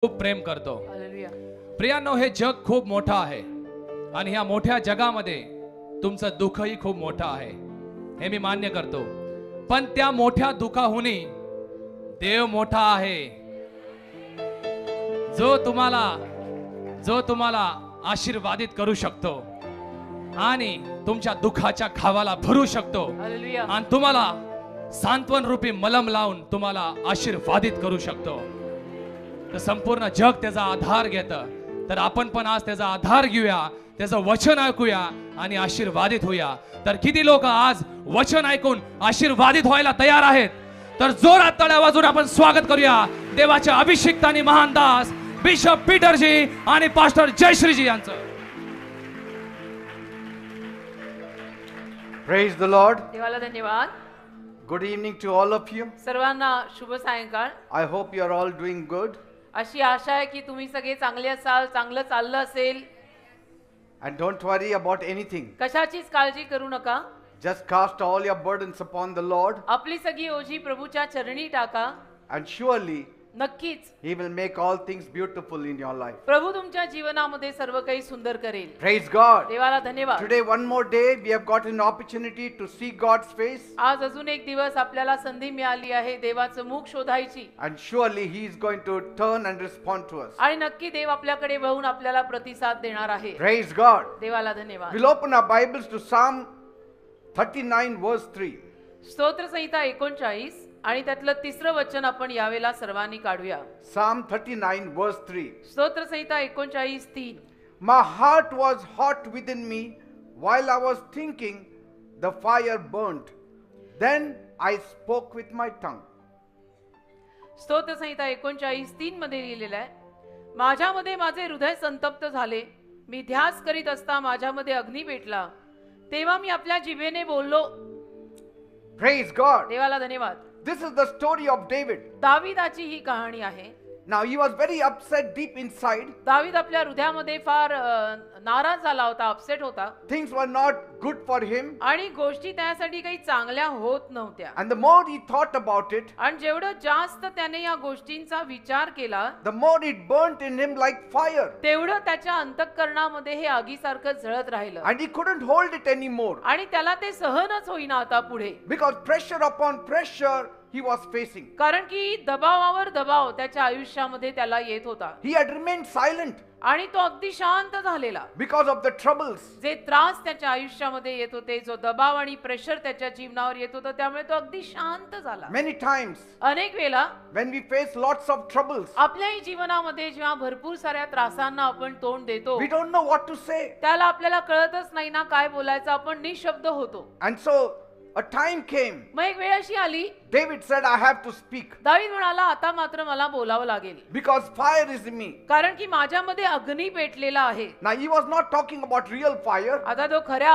खूप प्रेम करतो. हालेलुया. प्रियांनो, हे जग खूप मोठं आहे आणि ह्या मोठ्या जगामध्ये तुमचं दुःखही खूप मोठं आहे, हे मी मान्य करतो. पण त्या मोठ्या दुःखाहुनी देव मोठा आहे, जो तुम्हाला आशीर्वादित करू शकतो आणि तुमच्या दुःखाच्या खावाला भरू शकतो हालेलुया. आणि तुम्हाला सांत्वन रूपी मलम लावून तुम्हाला आशीर्वादित करू शकतो. तर संपूर्ण जग त्याचा आधार घेतं, तर आपण पण आज त्याचा आधार घेऊया, त्याचं वचन ऐकूया आणि आशीर्वादित होऊया. तर किती लोक आज वचन ऐकून आशीर्वादित व्हायला तयार आहेत? तर जोरात टाळ्या वाजवून आपण स्वागत करूया देवाच्या अभिषिक्त आणि महान दास बिशप पीटरजी आणि पास्टर जयश्रीजी यांचं. Praise the Lord. देवाला धन्यवाद. Good evening to all of you. सर्वांना शुभ सायंकाळ. I hope you are all doing good. अशी आशा आहे की तुम्ही सगळे चांगले असाल, चांगलं चाललं असेल. And don't worry about anything. कशाचीच काळजी करू नका. Just cast all your burdens upon the Lord, आपली सगळी ओझी प्रभूच्या चरणी टाका. and surely नक्कीच He will make all things beautiful in your life. प्रभू तुमच्या जीवनामध्ये सर्व काही सुंदर करेल. Praise God. देवाला धन्यवाद. Today, one more day, we have got an opportunity to see God's face, आज अजून एक दिवस आपल्याला संधी मिळाली आहे देवाचं मुख शोधायची. and surely He is going to turn and respond to us. आणि नक्की देव आपल्याकडे वळून आपल्याला प्रतिसाद देणार आहे. Praise God. देवाला धन्यवाद. We'll open our Bibles to Psalm 39, verse 3. स्तोत्र संहिता 39 आणि त्यातलं तिसरं वचन आपण यावेळेला सर्वांनी काढूया. Psalm 39, verse 3. स्तोत्र संहिता 39:3. My heart was hot within me while I was thinking, the fire burnt. Then I spoke with my tongue. स्तोत्र संहिता 39:3 मध्ये लिहिलेलं आहे, माझ्यामध्ये माझे हृदय संतप्त झाले, मी ध्यास करीत असता माझ्यामध्ये अग्नी पेटला, तेव्हा मी आपल्या जिभेने बोललो. Praise God. देवाला धन्यवाद. This is the story of David. दाविदाची ही कहाणी आहे. Now he was very upset deep inside. दावीद आपल्या हृदयामध्ये फार नाराज झाला होता, अपसेट होता. Things were not good for him. आणि गोष्टी त्यासाठी काही चांगल्या होत नव्हत्या. And the more he thought about it, आणि जेवढं जास्त त्याने या गोष्टींचा विचार केला, the more it burnt in him like fire. तेवढं त्याच्या अंतःकरणामध्ये हे आगीसारखं जळत राहिलं. And he couldn't hold it anymore. आणि त्याला ते सहनच होईना आता पुढे. Because pressure upon pressure he was facing. कारण की दबावावर दबाव त्याच्या आयुष्यामध्ये त्याला येत होता. He had remained silent आणि तो अगदी शांत झालेला. because of the troubles. जे त्रास त्याच्या आयुष्यामध्ये येत होते, जो दबाव आणि प्रेशर त्याच्या जीवनावर येत होतं, त्यामुळे तो अगदी शांत झाला. Many times अनेक वेळा when we face lots of troubles, आपल्याही जीवनामध्ये जेव्हा भरपूर साऱ्या त्रासांना आपण तोंड देतो, we don't know what to say. त्याला आपल्याला कळतच नाही ना काय बोलायचं, आपण निशब्द होतो. And so a time came. मग एक वेळ अशी आली, David said, I have to speak दावीद म्हणाला, आता मात्र मला बोलावं लागेल, because fire is in me. कारण की माझ्यामध्ये अग्नी पेटलेला आहे. Now he was not talking about real fire, आता तो खऱ्या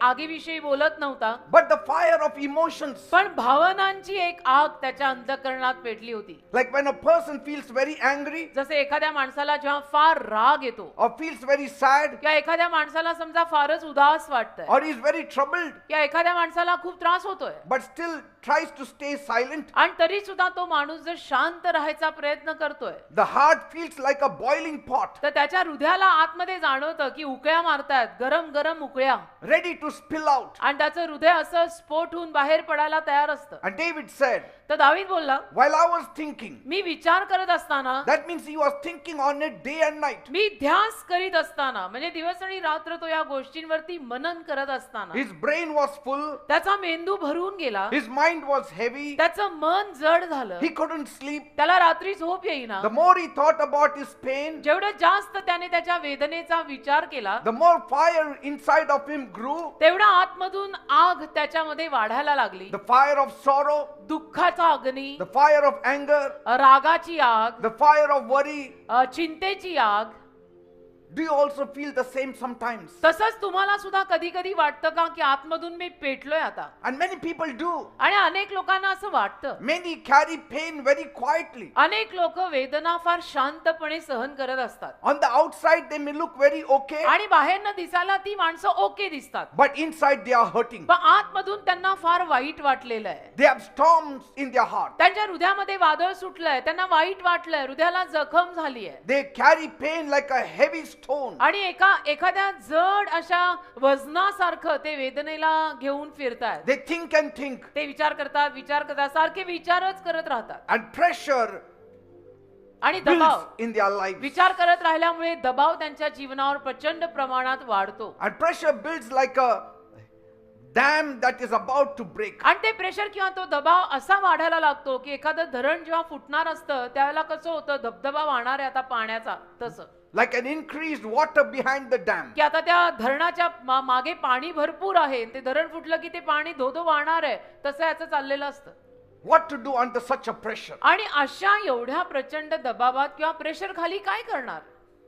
आगीविषयी बोलत नव्हता, but the fire of emotions. पण भावनांची एक आग त्याच्या अंतःकरणात पेटली होती. Like when a person feels very angry जसे एखाद्या माणसाला जेव्हा फार राग येतो, or feels very sad किंवा एखाद्या माणसाला समजा फारच उदास वाटतंय, or is very troubled, किंवा एखाद्या माणसाला खूप त्रास होतोय, but still tries to stay silent. आणि तरी सुद्धा तो माणूस जर शांत राहायचा प्रयत्न करतोय, The heart feels like a boiling pot, तर त्याच्या हृदयाला आतमध्ये जाणवतं की उकळ्या मारतायत, गरम गरम उकळ्या, ready to spill out. आणि त्याचं हृदय असं स्फोट होऊन बाहेर पडायला तयार असतं. And David said, तर दावीद बोलला, while I was thinking, मी विचार करत असताना, that means he was thinking on it day and night. मी ध्यास करीत असताना, म्हणजे दिवस आणि रात्र तो या गोष्टींवरती मनन करत असताना, His brain was full, त्याचा मेंदू भरून गेला, his mind was heavy, त्याचं मन जड झालं, he couldn't sleep. त्याला रात्री झोप येईना. The more he thought about his pain, जेवढं जास्त त्याने त्याच्या वेदनेचा विचार केला, the more fire inside of him grew. तेवढा आतमधून आग त्याच्यामध्ये वाढायला लागली. The fire of sorrow, दुःखाचा अग्नी, the fire of anger, रागाची आग, the fire of worry. चिंतेची आग. Do you also feel the same sometimes? तसंच तुम्हाला सुद्धा कधी कधी वाटतं का की आतमधून मी पेटलोय आता? And many people do. आणि अनेक लोकांना असं वाटतं. Many carry pain very quietly. अनेक लोक वेदना फार शांतपणे सहन करत असतात. On the outside, they may look very okay, आणि बाहेरनं दिसायला ती माणसं ओके दिसतात, but inside they are hurting. पण आतमधून त्यांना फार वाईट वाटलेलं आहे. They have storms in their heart. त्यांच्या हृदयामध्ये वादळ सुटलंय, त्यांना वाईट वाटलंय, हृदयाला जखम झाली आहे. They carry pain like a heavy stone. आणि एखाद्या जड अशा वजनासारखं ते वेदनेला घेऊन फिरतात. They think and think. ते विचार करतात, सारखे विचारच करत राहतात. And pressure आणि दबाव, builds in their lives. विचार करत राहिल्यामुळे दबाव त्यांच्या जीवनावर प्रचंड प्रमाणात वाढतो. And pressure builds like a dam that is about to break. आणि ते प्रेशर किंवा तो दबाव असा वाढायला लागतो की एखादं धरण जेव्हा फुटणार असतं त्यावेळेला कसं होतं, धबधबा वाहणार आहे आता पाण्याचा, तसं Like an increased water behind the dam. की आता त्या धरणाच्या मागे पाणी भरपूर आहे, ते धरण फुटलं की ते पाणी धोधो वाहणार आहे, तसं याचं चाललेलं असतं. What to do under such a pressure? आणि अशा एवढ्या प्रचंड दबावात किंवा प्रेशर खाली काय करणार?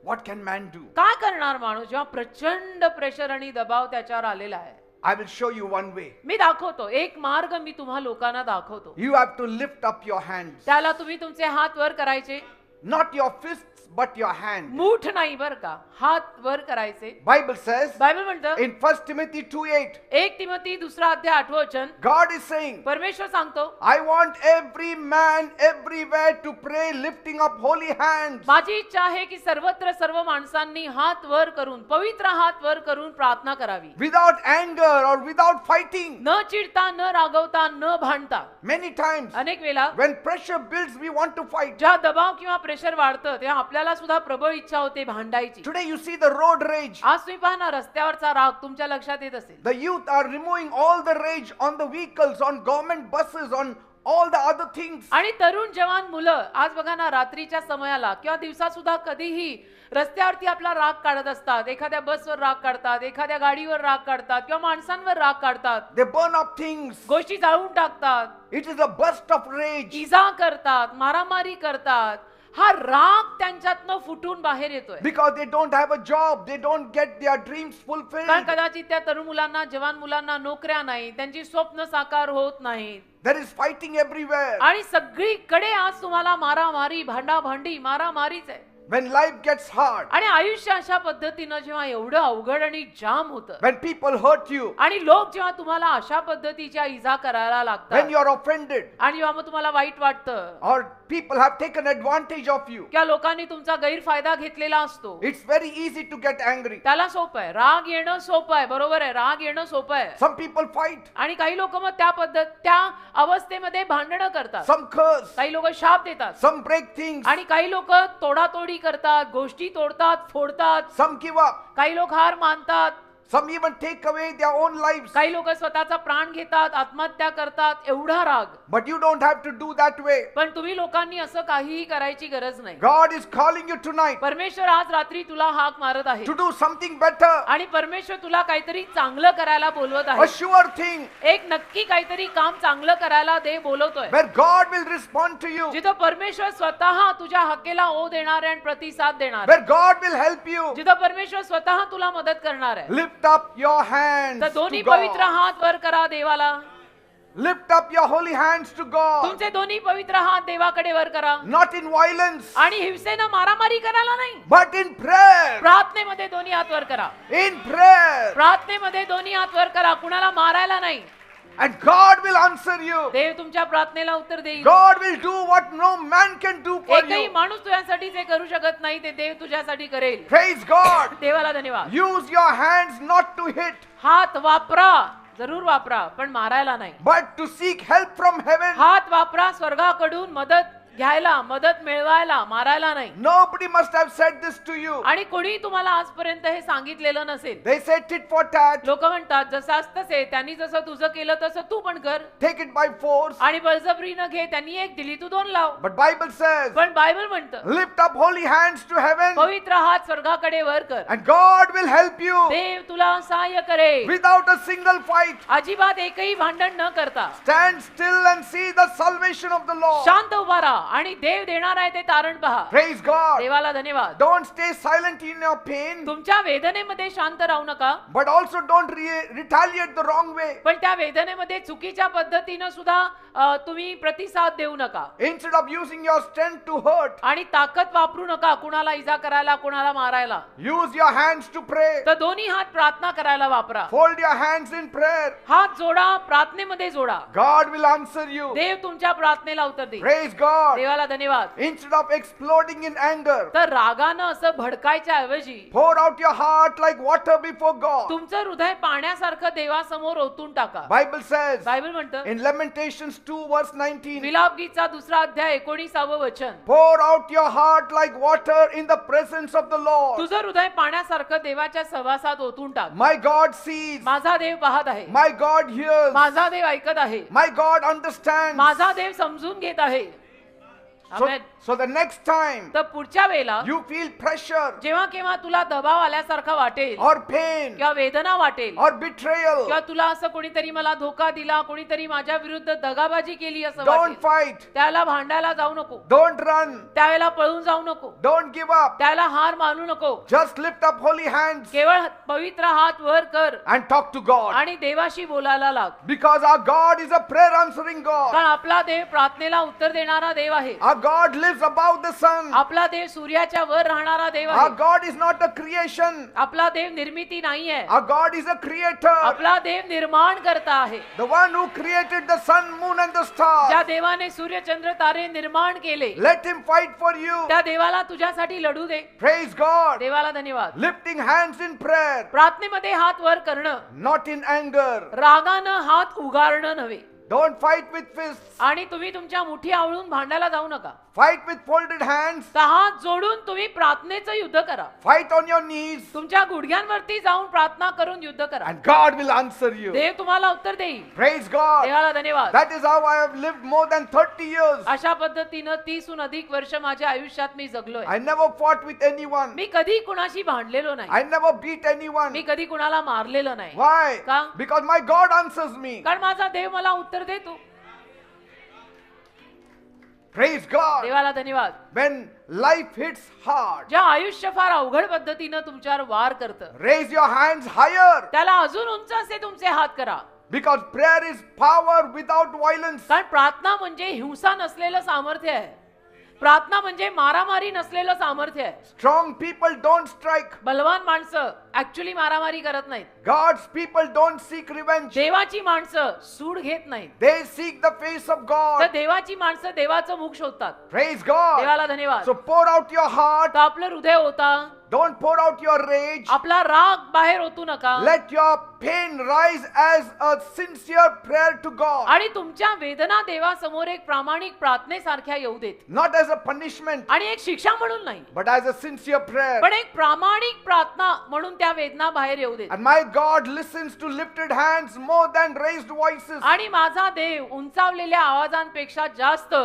What can man do? काय करणार माणूस जेव्हा प्रचंड प्रेशर आणि दबाव त्याच्यावर आलेला आहे? I will show you one way. मी दाखवतो, एक मार्ग मी तुम्हा लोकांना दाखवतो. You have to lift up your hands. त्याला तुम्ही तुमचे हात वर करायचे, Not your fists, but your hand. मूठ नाही बर का, हात वर करायचे. Bible says बायबल म्हणतं in 1 Timothy 2:8, 1 Timothy 2:8 God is saying, परमेश्वर सांगतो, I want every man everywhere to pray lifting up holy hands. माझी इच्छा आहे की सर्वत्र सर्व माणसांनी हात वर करून, पवित्र हात वर करून प्रार्थना करावी, Without anger or without fighting. न चिडता, न रागवता, न भांडता. Many times अनेक वेळा when pressure builds, we want to fight. जेव्हा दबाव किंवा प्रेशर वाढतं तेव्हा आपल्याला सुद्धा प्रबळ इच्छा होते भांडायची. Today you see the road rage. आज तुम्ही पहा ना, रस्त्यावरचा राग तुमच्या लक्षात येत असेल. The youth are removing all the rage on the vehicles, on government buses, on all the other things. आणि तरुण जवान मुलं आज बघा ना, रात्रीच्या समयाला किंवा दिवसा सुद्धा कधीही रस्त्यावरती आपला राग काढत असतात. एखाद्या बसवर राग काढतात, एखाद्या गाडीवर राग काढतात किंवा माणसांवर राग काढतात, They burn up things. गोष्टी जाळून टाकतात, It is a burst of rage. इजा करतात, मारामारी करतात. हा राग त्यांच्यातनं फुटून बाहेर येतोय. Because they don't have a job, they don't get their dreams कारण fulfilled. कदाचित त्या तरुण मुलांना, जवान मुलांना नोकऱ्या नाही, त्यांची स्वप्न साकार होत नाहीत. There is fighting everywhere. आणि सगळीकडे आज तुम्हाला मारामारी, भांडाभांडी, मारामारीच आहे. When life gets hard, आणि आयुष्य अशा पद्धतीनं जेव्हा एवढं अवघड आणि जाम होतं, when people hurt you, आणि लोक जेव्हा तुम्हाला अशा पद्धतीच्या इजा करायला when लागतात, you are offended, आणि जेव्हा मग तुम्हाला वाईट वाटतं or people have taken advantage of you, किंवा लोकांनी तुमचा गैरफायदा घेतलेला असतो, it's very easy to get angry. त्याला सोपं आहे, राग येणं सोपं आहे. बरोबर आहे, राग येणं सोपं आहे. Some people fight, आणि काही लोक मग त्या अवस्थेमध्ये भांडणं करतात, some curse, काही लोक शाप देतात, some break things, आणि काही लोक तोडातोडी करतात, गोष्टी तोडतात, फोडतात. some give up, काही लोक हार मानतात, some even take away their own lives. काही लोक स्वतःचा प्राण घेतात, आत्महत्या करतात. एवढा राग. But you don't have to do that way. पण तुम्ही लोकांनी असं काहीही करायची गरज नाही. God is calling you tonight परमेश्वर आज रात्री तुला हाक मारत आहे, to do something better, आणि परमेश्वर तुला काहीतरी चांगलं करायला बोलवत a आहे. sure thing, एक नक्की काहीतरी काम चांगलं करायला बोलवतोय, where God will respond to you, जिथं परमेश्वर स्वतः तुझ्या हाकेला ओ देणार आहे आणि प्रतिसाद देणार आहे. where God will help you. जिथं परमेश्वर स्वतः तुला मदत करणार आहे. Lift up your hands तर to दोन्ही पवित्र God. हात वर करा देवाला. Lift up your holy hands to God. तुमचे दोन्ही पवित्र हात देवाकडे वर करा. Not in violence, आणि हिंसेनं मारामारी करायला नाही, but in prayer. प्रार्थनेमध्ये दोन्ही हात वर करा. In prayer. प्रार्थनेमध्ये दोन्ही हात वर करा, कुणाला मारायला नाही. And God will answer you. देव तुमच्या प्रार्थनेला उत्तर देईल. God will do what no man can do for एकही you. माणूस तुझ्यासाठी जे करू शकत नाही ते देव तुझ्यासाठी करेल. Praise God. देवाला धन्यवाद. Use your hands not to hit, हात वापरा, जरूर वापरा, पण मारायला नाही. but to seek help from heaven. हात वापरा स्वर्गाकडून मदत घ्यायला, मदत मिळवायला, मारायला नाही. Nobody must have said this to you. आणि कोणी तुम्हाला आजपर्यंत हे सांगितलेलं नसेल. They say tit for tat, लोक म्हणतात जसं तसे, त्यांनी जसं तुझं केलं तसं तू पण कर, take it by force. आणि बळजबरीनं घे, त्यांनी एक दिली तू दोन लाव. But Bible says, पण बायबल म्हणतं lift up holy hands to heaven, पवित्र हात स्वर्गाकडे वर कर, and God will help you देव तुला सहाय्य करेल. without a single fight. अजिबात एकही भांडण न करता Stand still and see the salvation of the Lord. शांत उभा राहा आणि देव देणार आहे ते तारण पहा. Praise God. देवाला धन्यवाद. Don't stay silent in your pain, तुमच्या वेदनेमध्ये शांत राहू नका, but also don't retaliate the wrong way. पण त्या वेदनेमध्ये चुकीच्या पद्धतीनं सुद्धा तुम्ही प्रतिसाद देऊ नका. Instead of using your strength to hurt, आणि ताकद वापरू नका कुणाला इजा करायला, कुणाला मारायला. use your hands to pray. तर दोन्ही हात प्रार्थना करायला वापरा. Fold your hands in prayer. हात जोडा, प्रार्थनेमध्ये जोडा. God will answer you. देव तुमच्या प्रार्थनेला उत्तर देईल. Praise God. देवाला धन्यवाद. Instead of exploding in anger, तर रागानं असं भडकायच्या ऐवजी pour out your heart like water before God. तुमचं हृदय पाण्यासारखं देवासमोर ओतून टाका. Bible says बायबल म्हणतं in Lamentations 2 verse 19, विलाप गीतचा 2 अध्याय 19 वचन, pour out your heart like water in the presence of the Lord. तुझं हृदय पाण्यासारखं देवाच्या सहवासात ओतून टाक. My God sees. माझा देव पाहत आहे, My God hears. माझा देव ऐकत आहे, My God understands. माझा देव समजून घेत आहे. So, amen. so the next time तर पुढच्या वेळेला you feel pressure जेव्हा केव्हा तुला दबाव आल्यासारखा वाटेल or pain किंवा वेदना वाटेल or betrayal, किंवा तुला असं कोणीतरी मला धोका दिला, कोणीतरी माझ्या विरुद्ध दगाबाजी केली असं don't वाटेल, fight. त्याला भांडायला जाऊ नको, Don't run. त्यावेळेला पळून जाऊ नको, Don't give up. त्याला हार मानू नको. Just lift up holy hands केवळ पवित्र हात वर कर and talk to God. आणि देवाशी बोलायला लाग. Because our God is a prayer answering God. कारण आपला देव प्रार्थनेला उत्तर देणारा देव आहे. Our God lives above the sun. आपला देव सूर्याच्या वर राहणारा देव Our आहे. God is not a creation. आपला देव निर्मिती नाहीये, Our God is a creator. आपला देव निर्माण करता आहे. The one who created the sun, moon and the stars. ज्या देवाने सूर्य चंद्र तारे निर्माण केले, Let him fight for you. त्या देवाला तुझ्यासाठी लढू दे. Praise God. देवाला धन्यवाद. Lifting hands in prayer, प्रार्थनेमध्ये हात वर करणं, not in anger. रागानं हात उगारणं नव्हे. Don't fight with fists. आणि तुम्ही तुमच्या मुठी आवळून भांडायला जाऊ नका. Fight with folded hands. तर हात जोडून तुम्ही प्रार्थनेचं युद्ध करा. Fight on your knees. तुमच्या गुडघ्यांवरती जाऊन प्रार्थना करून युद्ध करा. And God will answer you. देव तुम्हाला उत्तर देईल. Praise God. देवाला धन्यवाद. That is how I have lived more than 30 years. अशा पद्धतीनं 30हून अधिक वर्ष माझ्या आयुष्यात मी जगलोय. I never fought with anyone. मी कधी कुणाशी भांडलेलो नाही. I never beat anyone. मी कधी कुणाला मारलेलं नाही. Why? का? Because my God answers me. कारण माझा देव मला उत्तर देतो. Praise God. देवाला धन्यवाद. When life hits hard, ज्या आयुष्य फार अवघड पद्धतीनं तुमच्यावर वार करतं, raise your hands higher. त्याला अजून उंच असे तुमचे हात करा. Because prayer is power without violence. कारण प्रार्थना म्हणजे हिंसा नसलेलं सामर्थ्य आहे. प्रार्थना म्हणजे मारामारी नसलेलं सामर्थ्य आहे. Strong people don't strike. बलवान माणसं ऍक्च्युअली मारामारी करत नाहीत. God's people don't seek revenge. देवाची माणसं सूड घेत नाहीत. They seek the face of तर God. देवाची माणसं देवाचं मुख शोधतात. Praise God. देवाला धन्यवाद. So pour out your heart. तर आपलं हृदय होता, Don't pour out your rage. आपला राग बाहेर ओतू नका. Let your pain rise as a sincere prayer to God. आणि तुमच्या वेदना देवासमोर एक प्रामाणिक प्रार्थनेसारख्या येऊ देत. Not as a punishment, आणि एक शिक्षा म्हणून नाही, but as a sincere prayer. पण एक प्रामाणिक प्रार्थना म्हणून त्या वेदना बाहेर येऊ देत. And my God listens to lifted hands more than raised voices. आणि माझा देव उंचावलेल्या आवाजांपेक्षा जास्त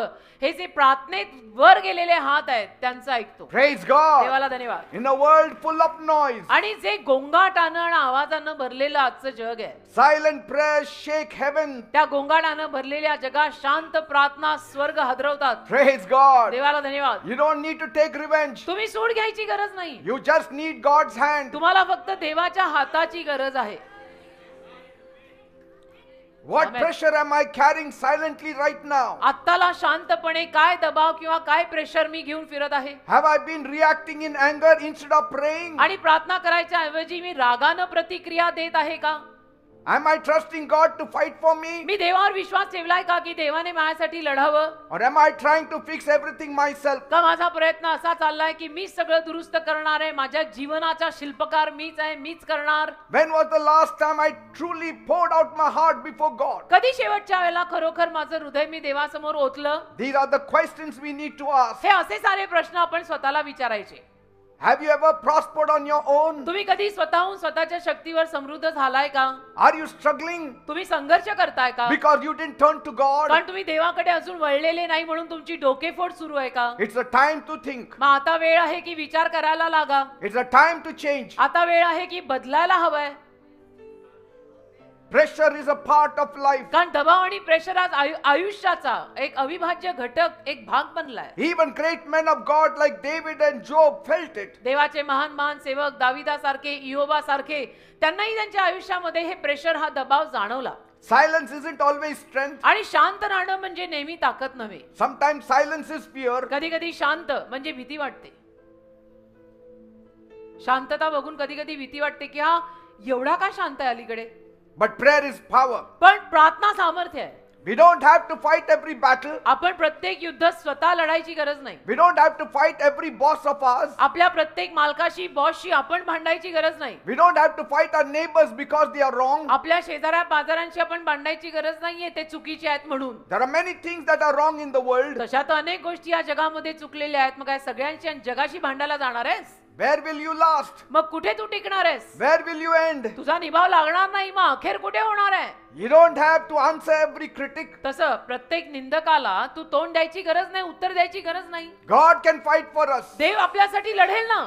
हे जे प्रार्थनेत वर गेलेले हात आहेत त्यांचं ऐकतो. Praise God. देवाला धन्यवाद. In a world full of noise, आणि जे गोंगाटानं आणि आवाजानं भरलेलं आजचं जग आहे, silent prayers shake heaven. त्या गोंगाटानं भरलेल्या जगात शांत प्रार्थना स्वर्ग हादरवतात. Praise God. देवाला धन्यवाद. You don't need to take revenge. तुम्ही सूड घ्यायची गरज नाही. You just need God's hand. तुम्हाला फक्त देवाच्या हाताची गरज आहे. What Amen. pressure am I carrying silently right now? आत्ताला शांतपणे काय दबाव किंवा काय प्रेशर मी घेऊन फिरत आहे? Have I been reacting in anger instead of praying? आणि प्रार्थना करायच्या ऐवजी मी रागानं प्रतिक्रिया देत आहे का? Am I trusting God to fight for me? मी देवावर विश्वास ठेवलाय का की देवाने माझ्यासाठी लढावं? Or am I trying to fix everything myself? का माझा प्रयत्न असा चाललाय की मी सगळं दुरुस्त करणार आहे, माझ्या जीवनाचा शिल्पकार मीच आहे, मीच करणार? When was the last time I truly poured out my heart before God? कधी शेवटच्या वेळेला खरोखर माझं हृदय मी देवासमोर ओतलं? These are the questions we need to ask. हे असे सारे प्रश्न आपण स्वतःला विचारायचे. Have you ever prospered on your own? तुम्ही कधी स्वतःहून स्वतःच्या शक्तीवर समृद्ध झालाय का? Are you struggling तुम्ही संघर्ष करताय का? because you didn't turn to God? कारण तुम्ही देवाकडे अजून वळलेले नाही म्हणून तुमची डोकेफोड सुरू आहे का? It's a time to think. मग आता वेळ आहे की विचार करायला लागा. It's a time to change. आता वेळ आहे की बदलायला हवंय. Pressure is a part of life. कारण दबाव आणि प्रेशर आज आयुष्याचा एक अविभाज्य घटक, एक भाग बनलाय. Even great men of God like David and Job felt it. देवाचे महान महान सेवक दाविदासारखे, इयोबासारखे, त्यांनाही त्यांच्या आयुष्यामध्ये हे प्रेशर, हा दबाव जाणवला. Silence isn't always strength. आणि शांत राहणं म्हणजे नेहमी ताकद नव्हे. Sometimes silence is fear. कधी कधी शांत म्हणजे भीती वाटते. शांतता बघून कधी कधी भीती वाटते की हा एवढा का शांत आहे अलीकडे. But prayer is power. पण प्रार्थना सामर्थ्य आहे. We don't have to fight every battle. आपण प्रत्येक युद्ध स्वतः लढायची गरज नाही. We don't have to fight every boss of ours. आपल्या प्रत्येक मालकाशी, बॉसशी आपण भांडायची गरज नाही. We don't have to fight our neighbors because they are wrong. आपल्या शेजाऱ्या पाजारांशी आपण भांडायची गरज नाहीये ते चुकीचे आहेत म्हणून. There are many things that are wrong in the world. तशा तर अनेक गोष्टी या जगामध्ये चुकलेल्या आहेत. मग काय सगळ्यांशी आणि जगाशी भांडायला जाणार आहेस? Where will you last? मग कुठे तू टिकणार आहेस? Where will you end? तुझा निभाव लागणार नाही, मग अखेर कुठे होणार आहे? You don't have to answer every critic. तसं प्रत्येक निंदकाला तू तोंड द्यायची गरज नाही, उत्तर द्यायची गरज नाही. God can fight for us. देव आपल्यासाठी लढेल ना.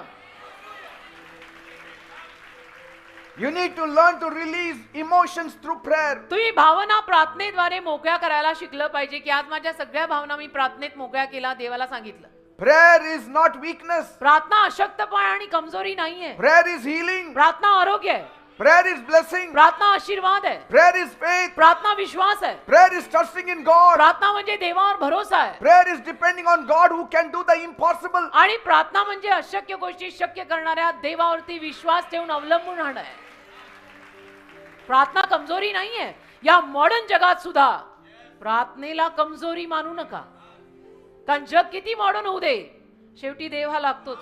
You need to learn to release emotions through prayer. तुम्ही भावना प्रार्थनेद्वारे मोकळ्या करायला शिकलं पाहिजे की आज माझ्या सगळ्या भावना मी प्रार्थनेत मोकळ्या केला, देवाला सांगितलं. Prayer is not weakness. प्रार्थना अशक्तपणा आणि कमजोरी नाहीये. Prayer is healing. प्रार्थना आरोग्य आहे. Prayer is blessing. प्रार्थना आशीर्वाद आहे. Prayer is faith. प्रार्थना विश्वास आहे. Prayer is trusting in God. प्रार्थना म्हणजे देवावर भरोसा आहे. Prayer is depending on God who can do the impossible. आणि प्रार्थना म्हणजे अशक्य गोष्टी शक्य करणाऱ्या देवावरती विश्वास ठेवून अवलंबून राहणं आहे. प्रार्थना कमजोरी नाहीये. या मॉडर्न जगात सुद्धा प्रार्थनेला कमजोरी मानू नका. कारण जग किती मॉडर्न होऊ दे, शेवटी देव हा लागतोच.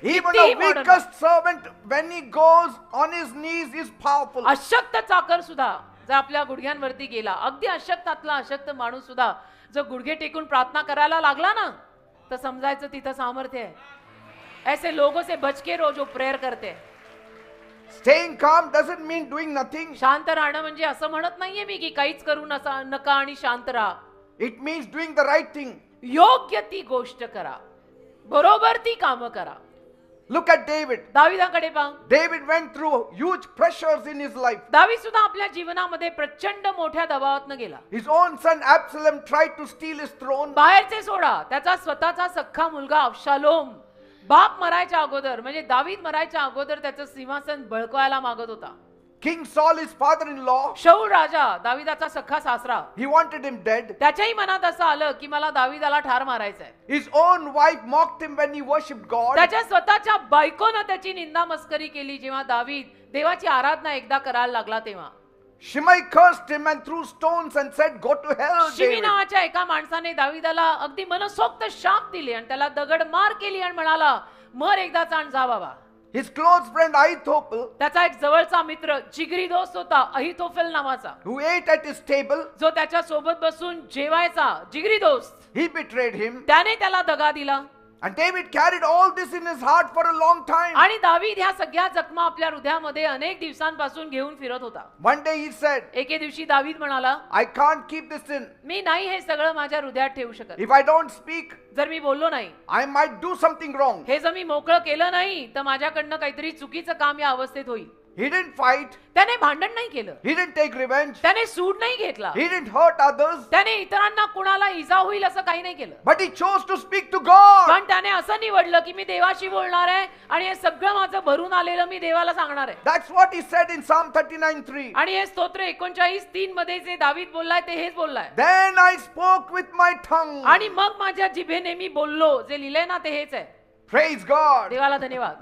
Even the weakest servant, when he goes on his knees, is powerful. अशक्त चाकर सुद्धा जर आपल्या गुडघ्यांवरती गेला, अगदी अशक्तातला अशक्त माणूस सुद्धा जर गुडघे टेकून प्रार्थना करायला लागला ना, तर समजायचं तिथं सामर्थ्य आहे. ऐसे लोगों से बच के रहो जो प्रेयर करते हैं. Staying calm doesn't mean doing nothing. शांत राहणं म्हणजे असं म्हणत नाहीये मी की काहीच करू नका आणि शांत राहा. It means doing the right thing. योग्य ती गोष्ट करा, बरोबर ती कामं करा. Look at David. दाविदाकडे पहा. David went through huge pressures in his life. दावीद सुद्धा आपल्या जीवनामध्ये प्रचंड मोठ्या दबावातनं गेला. His own son Absalom tried to steal his throne. बाहेरचे सोडा, त्याचा स्वतःचा सख्खा मुलगा अबशालोम बाप मरायच्या अगोदर, म्हणजे दावीद मरायच्या अगोदर त्याचं सिंहासन बळकवायला मागत होता. King Saul, his father-in-law, शाऊल राजा, दाविदाचा सख्खा सासरा, he wanted him dead. त्याच्याही मनात असं आलं की मला दाविदाला ठार मारायचंय. His own wife mocked him when he worshipped God. त्याच्या स्वतःच्या बायकोनं त्याची निंदा मस्करी केली जेव्हा दावीद देवाची आराधना एकदा करायला लागला तेव्हा. Shimei cursed him and threw stones and said, "Go to hell, Shimei David." नावाच्या एका माणसाने दाविदाला अगदी मनसोक्त शाप दिले आणि त्याला दगड मार केली आणि म्हणाला, मर एकदा चाण जा बाबा. His close friend Ahithophel, त्याचा एक जवळचा मित्र जिगरी दोस्त होता अहितोफेल नावाचा, who ate at his table, जो त्याच्या सोबत बसून जेवायचा, जिगरी दोस्त, he betrayed him. त्याने त्याला दगा दिला. And David carried all this in his heart for a long time. आणि दावीद ह्या सगळ्या जखमा आपल्या हृदयामध्ये अनेक दिवसांपासून घेऊन फिरत होता. One day he said, एके दिवशी दावीद म्हणाला, "I can't keep this in. मी नाही हे सगळं माझ्या हृदयात ठेवू शकत. If I don't speak, जर मी बोललो नाही, I might do something wrong." हे जर मी मोकळं केलं नाही तर माझ्याकडनं काहीतरी चुकीचं काम या अवस्थेत होईल. He didn't fight. त्याने भांडण नाही केलं, He didn't take revenge. त्याने सूड नाही घेतला, He didn't hurt others. त्याने इतरांना कुणाला इजा होईल असं काही नाही केलं. But he chose to speak to God. पण त्याने असं निवडलं की मी देवाशी बोलणार आहे आणि हे सगळं माझं भरून आलेलं मी देवाला सांगणार आहे. That's what he said in Psalm 39:3. आणि हे स्तोत्र 39:3 मध्ये जे दावीद बोललाय ते हेच बोललाय. Then I spoke with my tongue. आणि मग माझ्या जिभेने मी बोललो, जे लिहिलंय ना ते हेच आहे. Praise God. देवाला धन्यवाद.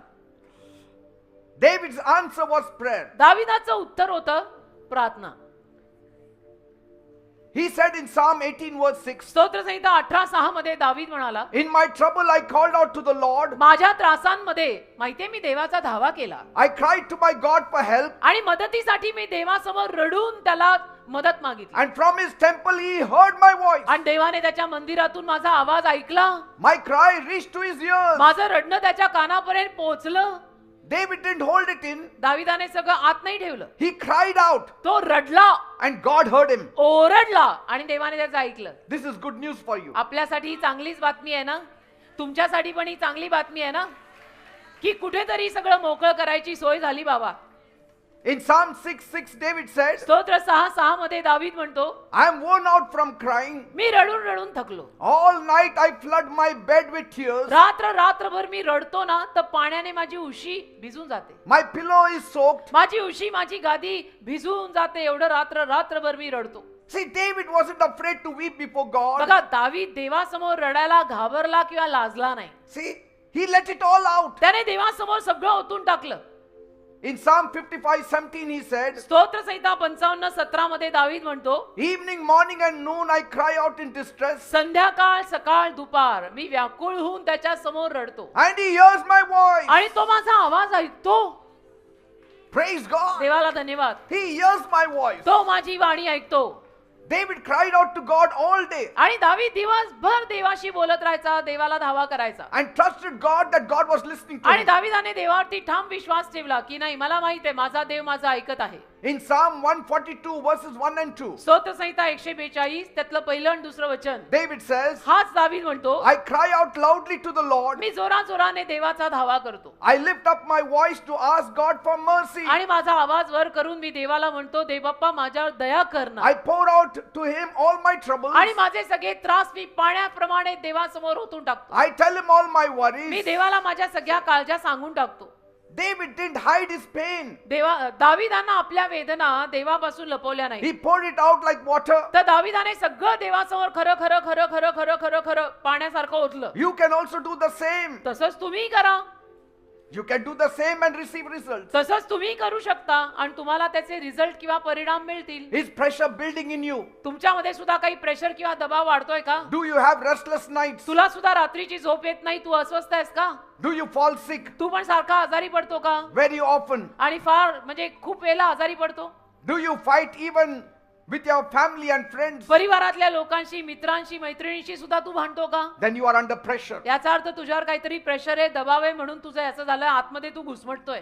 David's answer was prayer. दाविदाचं उत्तर होतं प्रार्थना. He said in Psalm 18:6, स्तोत्र संहिता 18:6 मध्ये दावीद म्हणाला, "In my trouble I called out to the Lord. माझ्या त्रासांमध्ये माहितीये मी देवाचा धावा केला I cried to my God for help. आणि मदतीसाठी मी देवासमोर रडून त्याला मदत मागितली. And from his temple he heard my voice. आणि देवाने त्याच्या मंदिरातून माझा आवाज ऐकला. My cry reached to his ears." माझं रडणं त्याच्या कानापर्यंत पोहोचलं. David didn't hold it in. दाविदाने सगळं आत नाही ठेवलं. He cried out तो रडला, and God heard him. ओरडला आणि देवाने त्याचं ऐकलं. This is good news for you. आपल्यासाठी ही चांगलीच बातमी आहे ना, तुमच्यासाठी पण ही चांगली बातमी आहे ना, की कुठेतरी सगळं मोकळं करायची सोय झाली बाबा. In Psalm 6:6, David said, स्तोत्र 6:6 मध्ये दावीद म्हणतो, I am worn out from crying. मी रडून रडून थकलो. All night I flood my bed with tears. रात्रभर मी रडतो ना, तर पाण्याने माझी उशी भिजून जाते. My pillow is soaked. माझी उशी, माझी गादी भिजून जाते. एवढं रात्रभर मी रडतो. See, David wasn't afraid to weep before God. बघा, दावीद देवासमोर रडायला घाबरला किंवा लाजला नाही. See, he let it all out. त्याने देवासमोर सगळं ओतून टाकलं. In Psalm 55:17 he said, स्तोत्र संहिता 55:17 मध्ये दावीद म्हणतो, Evening, morning and noon I cry out in distress. संध्याकाळ सकाळ दुपार मी व्याकुळ होऊन त्याच्या समोर रडतो And he hears my voice. आणि तो माझा आवाज ऐकतो. Praise God. देवाला धन्यवाद. He hears my voice. तो माझी वाणी ऐकतो. David cried out to God all day आणि दावीद दिवसभर देवाशी बोलत राहायचा, देवाला धावा करायचा. and trusted God that God was listening to आणि him. दावीदाने देवावरती ठाम विश्वास ठेवला की नाही, मला माहित आहे माझा देव माझा ऐकत आहे. In Psalm 142 verses 1 and 2, स्तोत्र संहिता 142 त्यातलं पहिलं आणि दुसरं वचन. David says, हाच दावीद म्हणतो, I cry out loudly to the Lord. मी जोराने देवाचा धावा करतो I lift up my voice to ask God for mercy. आणि माझा आवाज वर करून मी देवाला म्हणतो, देव बाप्पा माझ्यावर दया कर ना. I pour out to him all my troubles. आणि माझे सगळे त्रास मी पाण्याप्रमाणे देवासमोर ओतून टाकतो. I tell him all my me worries. देवाला माझ्या सगळ्या काळज्या सांगून टाकतो. David didn't hide his pain. दाविदांना आपल्या वेदना देवापासून लपवल्या नाही. He poured it out like water. तर दाविदाने सगळं देवासमोर खरं खरं खरं खरं खरं खरं खरं पाण्यासारखं ओतलं. You can also do the same. तसंच तुम्ही करा. You can do the same and receive results. तसंच तुम्ही करू शकता आणि तुम्हाला त्याचे रिझल्ट किंवा परिणाम मिळतील. Is pressure building in you? तुमच्यामध्ये सुद्धा काही प्रेशर किंवा दबाव वाढतोय का? Do you have restless nights? तुला सुद्धा रात्रीची झोप येत नाही, तू अस्वस्थ आहेस का? Do you fall sick तू पण सारखा आजारी पडतो का? very often? आणि फार म्हणजे खूप वेळेला आजारी पडतो. Do you fight even with your family and friends? परिवारातल्या लोकांशी, मित्रांशी, मैत्रिणींशी सुद्धा तू भांडतो का? Then you are under pressure. याचा अर्थ तुझ्यावर काहीतरी प्रेशर आहे, दबाव आहे, म्हणून तुझं असं झालं, आतमध्ये तू घुसमटतोय.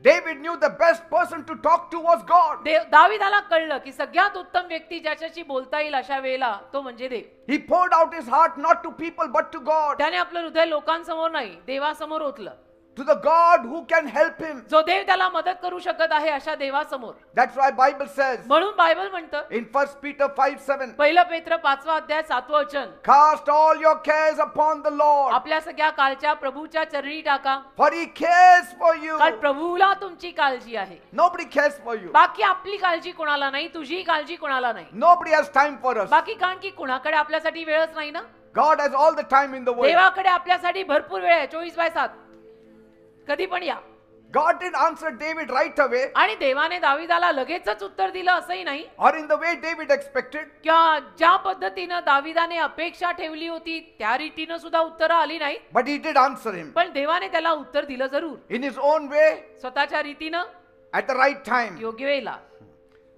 David knew the best person to talk to was God. दाविदाला कळलं की सगळ्यात उत्तम व्यक्ती ज्याच्याशी बोलता येईल अशा वेळेला तो म्हणजे देव. He poured out his heart not to people but to God. त्याने आपलं हृदय लोकांसमोर नाही, देवासमोर ओतलं. To the God who can help him. जो देव त्याला मदत करू शकत आहे अशा देवासमोर. That's why Bible says म्हणून बायबल म्हणतं in 1 Peter 5:7, पहिलं पेत्र 5वा अध्याय 7वं वचन, cast all your cares upon the Lord, आपल्या सगळ्या काळच्या प्रभूच्या चरणी टाका, for he cares for you. कारण प्रभूला तुमची काळजी आहे. Nobody cares for you. बाकी आपली काळजी कोणाला नाही, तुझी काळजी कोणाला नाही. Nobody has time for us. बाकी कारण की कुणाकडे आपल्यासाठी वेळच नाही ना. God has all the time in the world. देवाकडे आपल्यासाठी भरपूर वेळ आहे, 24/7. कधी पण या. God didn't answer David right away आणि देवाने दाविदाला लगेचच उत्तर दिलं असंही नाही, or in the way David expected. किंवा ज्या पद्धतीनं दाविदाने अपेक्षा ठेवली होती त्या रीतीनं सुद्धा उत्तरं आली नाही. But he did answer him पण देवाने त्याला उत्तर दिलं जरूर, in his own way स्वतःच्या रीतीनं at the right time. योग्य वेळेला.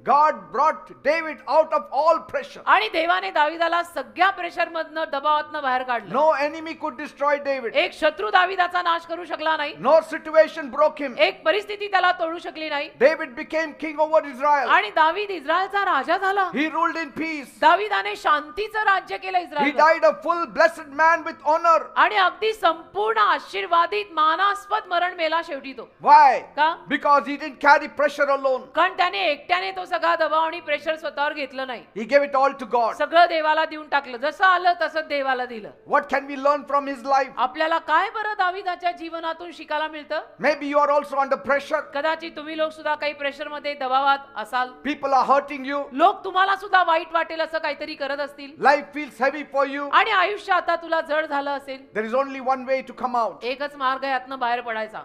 God brought David out of all pressure. आणि देवाने दाविदाला सगळ्या प्रेशर मधनं, दबावातनं बाहेर काढलं. No enemy could destroy David. एक शत्रू दाविदाचा नाश करू शकला नाही, No situation broke him. एक परिस्थिती त्याला तोडू शकली नाही. David became king over Israel. आणि दावीद इस्रायलचा राजा झाला. He ruled in peace. दाविदाने शांतीचं राज्य केलं He Israel. died a full blessed man with honor. आणि अगदी संपूर्ण आशीर्वादित मानास्पद मरण मेला शेवटी तो. Why? का? Because he didn't carry pressure alone. कारण त्याने एकट्याने तो सगळा दबाव आणि प्रेशर स्वतःवर घेतलं नाही, He gave it all to God. सगळं देवाला देऊन टाकलं. जसं आलं तसं देवाला दिलं. What can we learn from his life? आपल्याला काय बरं दाविदाच्या जीवनातून शिकायला मिळतं? Maybe you are also under pressure. कदाचित तुम्ही लोक सुद्धा काही प्रेशर मध्ये, दबावात असाल. People are hurting you. लोक तुम्हाला सुद्धा वाईट वाटेल असं काहीतरी करत असतील. Life feels heavy for you. आणि आयुष्य आता तुला जड झालं असेल. There is only one way to come out. एकच मार्ग आहे यातनं बाहेर पडायचा.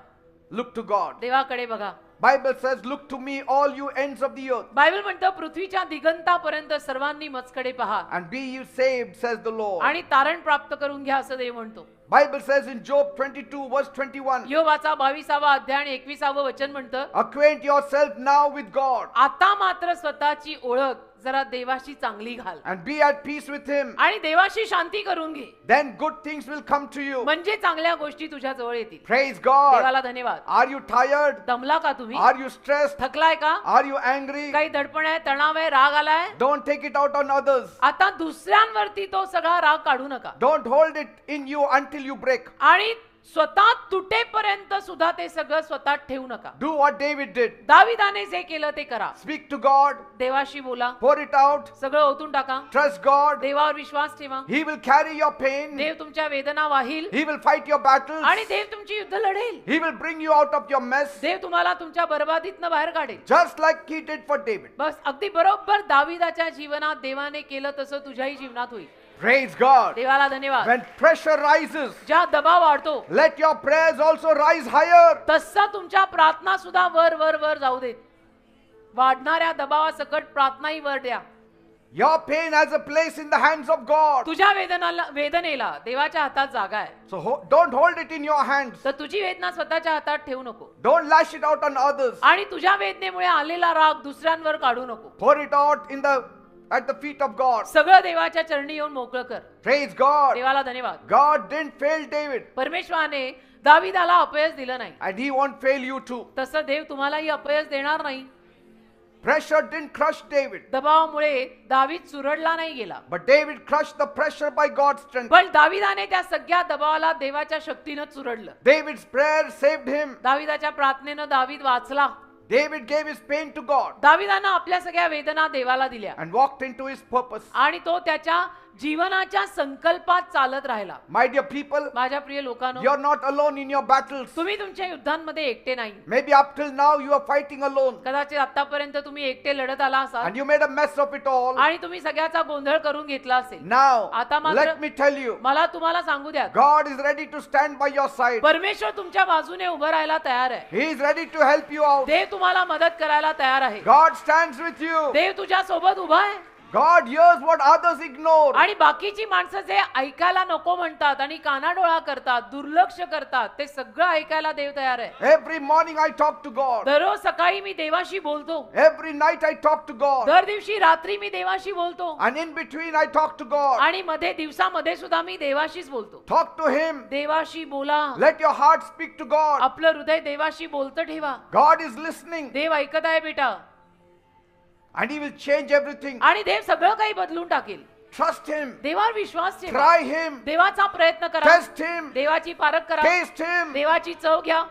Look to God. देवाकडे बघा. Bible says, look to me all you ends of the earth Bible म्हणतं पृथ्वीच्या दिगंतापर्यंत सर्वांनी मजकडे पहा and be you saved, says the Lord. आणि तारण प्राप्त करून घ्या असं देव म्हणतो. Bible says in Job 22 verse 21, योबाचा 22वा अध्याय आणि 21वा वचन म्हणतं, acquaint yourself now with God आता मात्र स्वतःची ओळख जरा देवाशी चांगली घाल and be at peace with him. आणि देवाशी शांती करून घे, Then good things will come to you. म्हणजे चांगल्या गोष्टी तुझ्या जवळ येतील. Praise God. देवाला धन्यवाद. Are you tired? दमला का तुम्ही? Are you stressed? थकलाय का? Are you angry? काही दडपण आहे, तणाव आहे, राग आलाय? Don't take it out on others. आता दुसऱ्यांवरती तो सगळा राग काढू नका Don't hold it in you until you break. आणि स्वतः तुटेपर्यंत सुद्धा ते सगळं स्वतः ठेवू नका. Do what David did. दाविदाने जे केलं ते करा. Speak to God. देवाशी बोला, Pour it out. सगळं ओतून टाका. Trust God. देवावर विश्वास ठेवा. He will carry your pain. देव तुमच्या वेदना वाहील He will fight your battles. आणि देव तुमची युद्ध लढेल. He will bring you out of your mess. देव तुम्हाला तुमच्या बरबादीतनं बाहेर काढेल. Just like he did for David. बस अगदी बरोबर दाविदाच्या जीवनात देवाने केलं तसं तुझ्याही जीवनात होईल. Praise God. देवाला धन्यवाद. When pressure rises, ज्या दबाव वाढतो let your prayers also rise higher. तसा तुमच्या प्रार्थना सुद्धा वर वर वर जाऊ देत. वाढणाऱ्या दबावासकट प्रार्थनाही वर द्या. Your pain has a place in the hands of God. तुझ्या वेदनेला देवाच्या हातात जागा आहे. So don't hold it in your hands. तर तुझी वेदना स्वतःच्या हातात ठेवू नको Don't lash it out on others. आणि तुझ्या वेदनेमुळे आलेला राग दुसऱ्यांवर काढू नको. Pour it out at the feet of God. सगळं देवाच्या चरणी येऊन मोकळं कर. Praise God. देवाला धन्यवाद. God didn't fail David, परमेश्वराने दाविदाला अपयश दिलं नाही, and he won't fail you too. तसं देव तुम्हालाही अपयश देणार नाही. Pressure didn't crush David, दबावामुळे दावीद चुरडला नाही गेला, but David crushed the pressure by God's strength. पण दाविदाने त्या सगळ्या दबावाला देवाच्या शक्तीनं चुरडलं. David's prayer saved him. दाविदाच्या प्रार्थनेनं दावीद वाचला. David gave his pain to God दाविदानं आपल्या सगळ्या वेदना देवाला दिल्या and walked into his purpose. आणि तो त्याच्या जीवनाच्या संकल्पात चालत राहिला. My dear people, माझ्या प्रिय लोकांनो, you're not alone in your battles. तुम्ही तुमच्या युद्धांमध्ये एकटे नाही. Maybe up till now you are fighting alone कदाचित आतापर्यंत तुम्ही एकटे लढत आला असाल and you made a mess of it all. आणि तुम्ही सगळ्याचा गोंधळ करून घेतला असेल. Now, आता मात्र- let me tell you, मला तुम्हाला सांगू द्या, God is ready to stand by your side. परमेश्वर तुमच्या बाजूने उभं राहायला तयार आहे. He is ready to help you out. देव तुम्हाला मदत करायला तयार आहे. God stands with you. देव तुझ्या सोबत उभा आहे. God hears what others ignore. आणि बाकीची माणसं जे ऐकायला नको म्हणतात आणि कानाडोळा करतात, दुर्लक्ष करतात, ते सगळं ऐकायला देव तयार आहे. Every morning I talk to God. दररोज सकाळी मी देवाशी बोलतो. Every night I talk to God. दर दिवशी रात्री मी देवाशी बोलतो. And in between I talk to God. आणि मध्ये दिवसामध्ये सुद्धा मी देवाशीच बोलतो. Talk to Him. देवाशी बोला. Let your heart speak to God. आपलं हृदय देवाशी बोलतं ठेवा. God is listening देव ऐकत आहे बेटा. and He will change everything. आणि देव सगळं काही बदलून टाकेल. Trust Him. देवावर विश्वास ठेवा. Try Him. देवाचा प्रयत्न करा. Test Him. देवाची पारख करा. Taste Him. देवाची चव घ्या.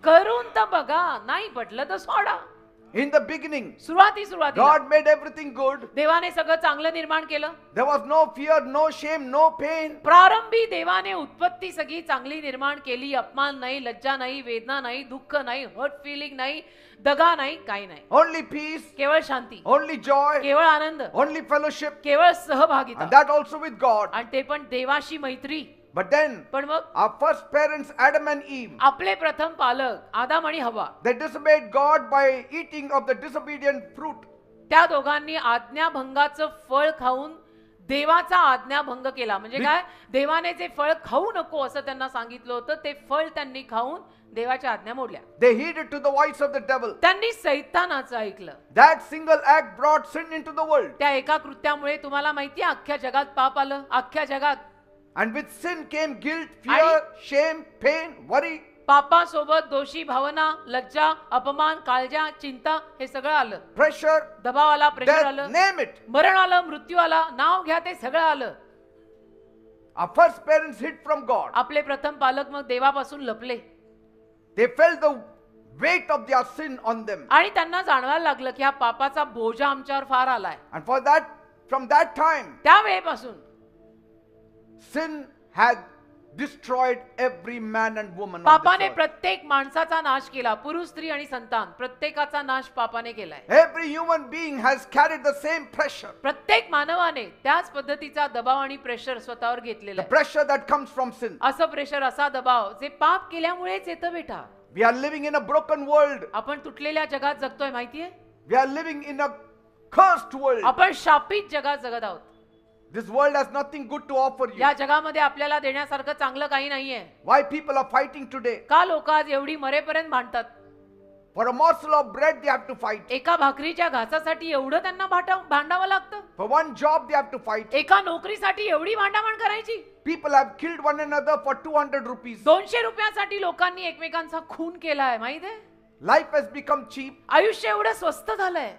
करून तर बघा, नाही पटलं तर सोडा. In the beginning, सुरुवातीला God made everything good. देवाने सगळं चांगलं निर्माण केलं. There was no fear, no shame, no pain. प्रारंभी देवाने उत्पत्ती सगळी चांगली निर्माण केली. अपमान नाही, लज्जा नाही, वेदना नाही, दुःख नाही, हर्ट फिलिंग नाही, दगा नाही, काही नाही. Only peace, केवळ शांती, only joy, केवळ आनंद, only fellowship, केवळ सहभागिता, and that also with God. आणि ते पण देवाशी मैत्री. But then, पण मग our first parents, Adam and Eve, आपले प्रथम पालक आदाम आणि हवा, they disobeyed God by eating of the disobedient fruit. त्या दोघांनी आज्ञाभंगाचं फळ खाऊन देवाचा आज्ञाभंग केला. म्हणजे काय, देवाने जे फळ खाऊ नको असं त्यांना सांगितलं होतं, ते फळ त्यांनी खाऊन देवाच्या आज्ञा मोडल्या. They heeded to the voice of the devil. त्यांनी सैतानाचं ऐकलं. That single act brought sin into the world. त्या एका कृत्यामुळे तुम्हाला माहितीये अख्ख्या जगात पाप आलं. अख्ख्या जगात And with sin came guilt, fear, shame, pain, worry. पापासोबत दोषी भावना, लज्जा, अपमान, काळजा, चिंता हे सगळं आलं. Pressure, दबाव आला, प्रेशर death, आलं, name it. मरण आलं, मृत्यू आला, नाव घ्या, ते सगळं आलं. Our first parents hid from God. आपले प्रथम पालक मग देवापासून लपले They felt the weight of their sin on them. आणि त्यांना जाणवायला लागलं की हा पापाचा बोजा आमच्यावर फार आलाय. And from that time, त्या वेळेपासून sin had destroyed every man and woman on पापाने this earth. प्रत्येक माणसाचा नाश केला. पुरुष, स्त्री आणि संतान प्रत्येकाचा नाश पापाने केलाय. Every human being has carried the same pressure. प्रत्येक मानवाने त्याच पद्धतीचा दबाव आणि प्रेशर स्वतःवर घेतलेला The आहे. pressure that comes from sin. असं प्रेशर, असा दबाव जे पाप केल्यामुळेच येतं बेटा. We are living in a broken world. आपण तुटलेल्या जगात जगतोय माहितीये. We are living in a cursed world. आपण शापित जगात जगत आहोत. This world has nothing good to offer you. या जगामध्ये आपल्याला देण्यासारखं चांगलं काही नाहीये. Why people are fighting today? का लोक आज एवढी मरेपर्यंत भांडतात? For a morsel of bread they have to fight. एका भाकरीच्या घासासाठी एवढं त्यांना भांडावं लागतं. For one job they have to fight. एका नोकरीसाठी एवढी भांडाभांड करायची. People have killed one another for 200 rupees. 200 रुपयासाठी लोकांनी एकमेकांचा खून केलाय माहितीये. Life has become cheap. आयुष्य एवढं स्वस्त झालंय,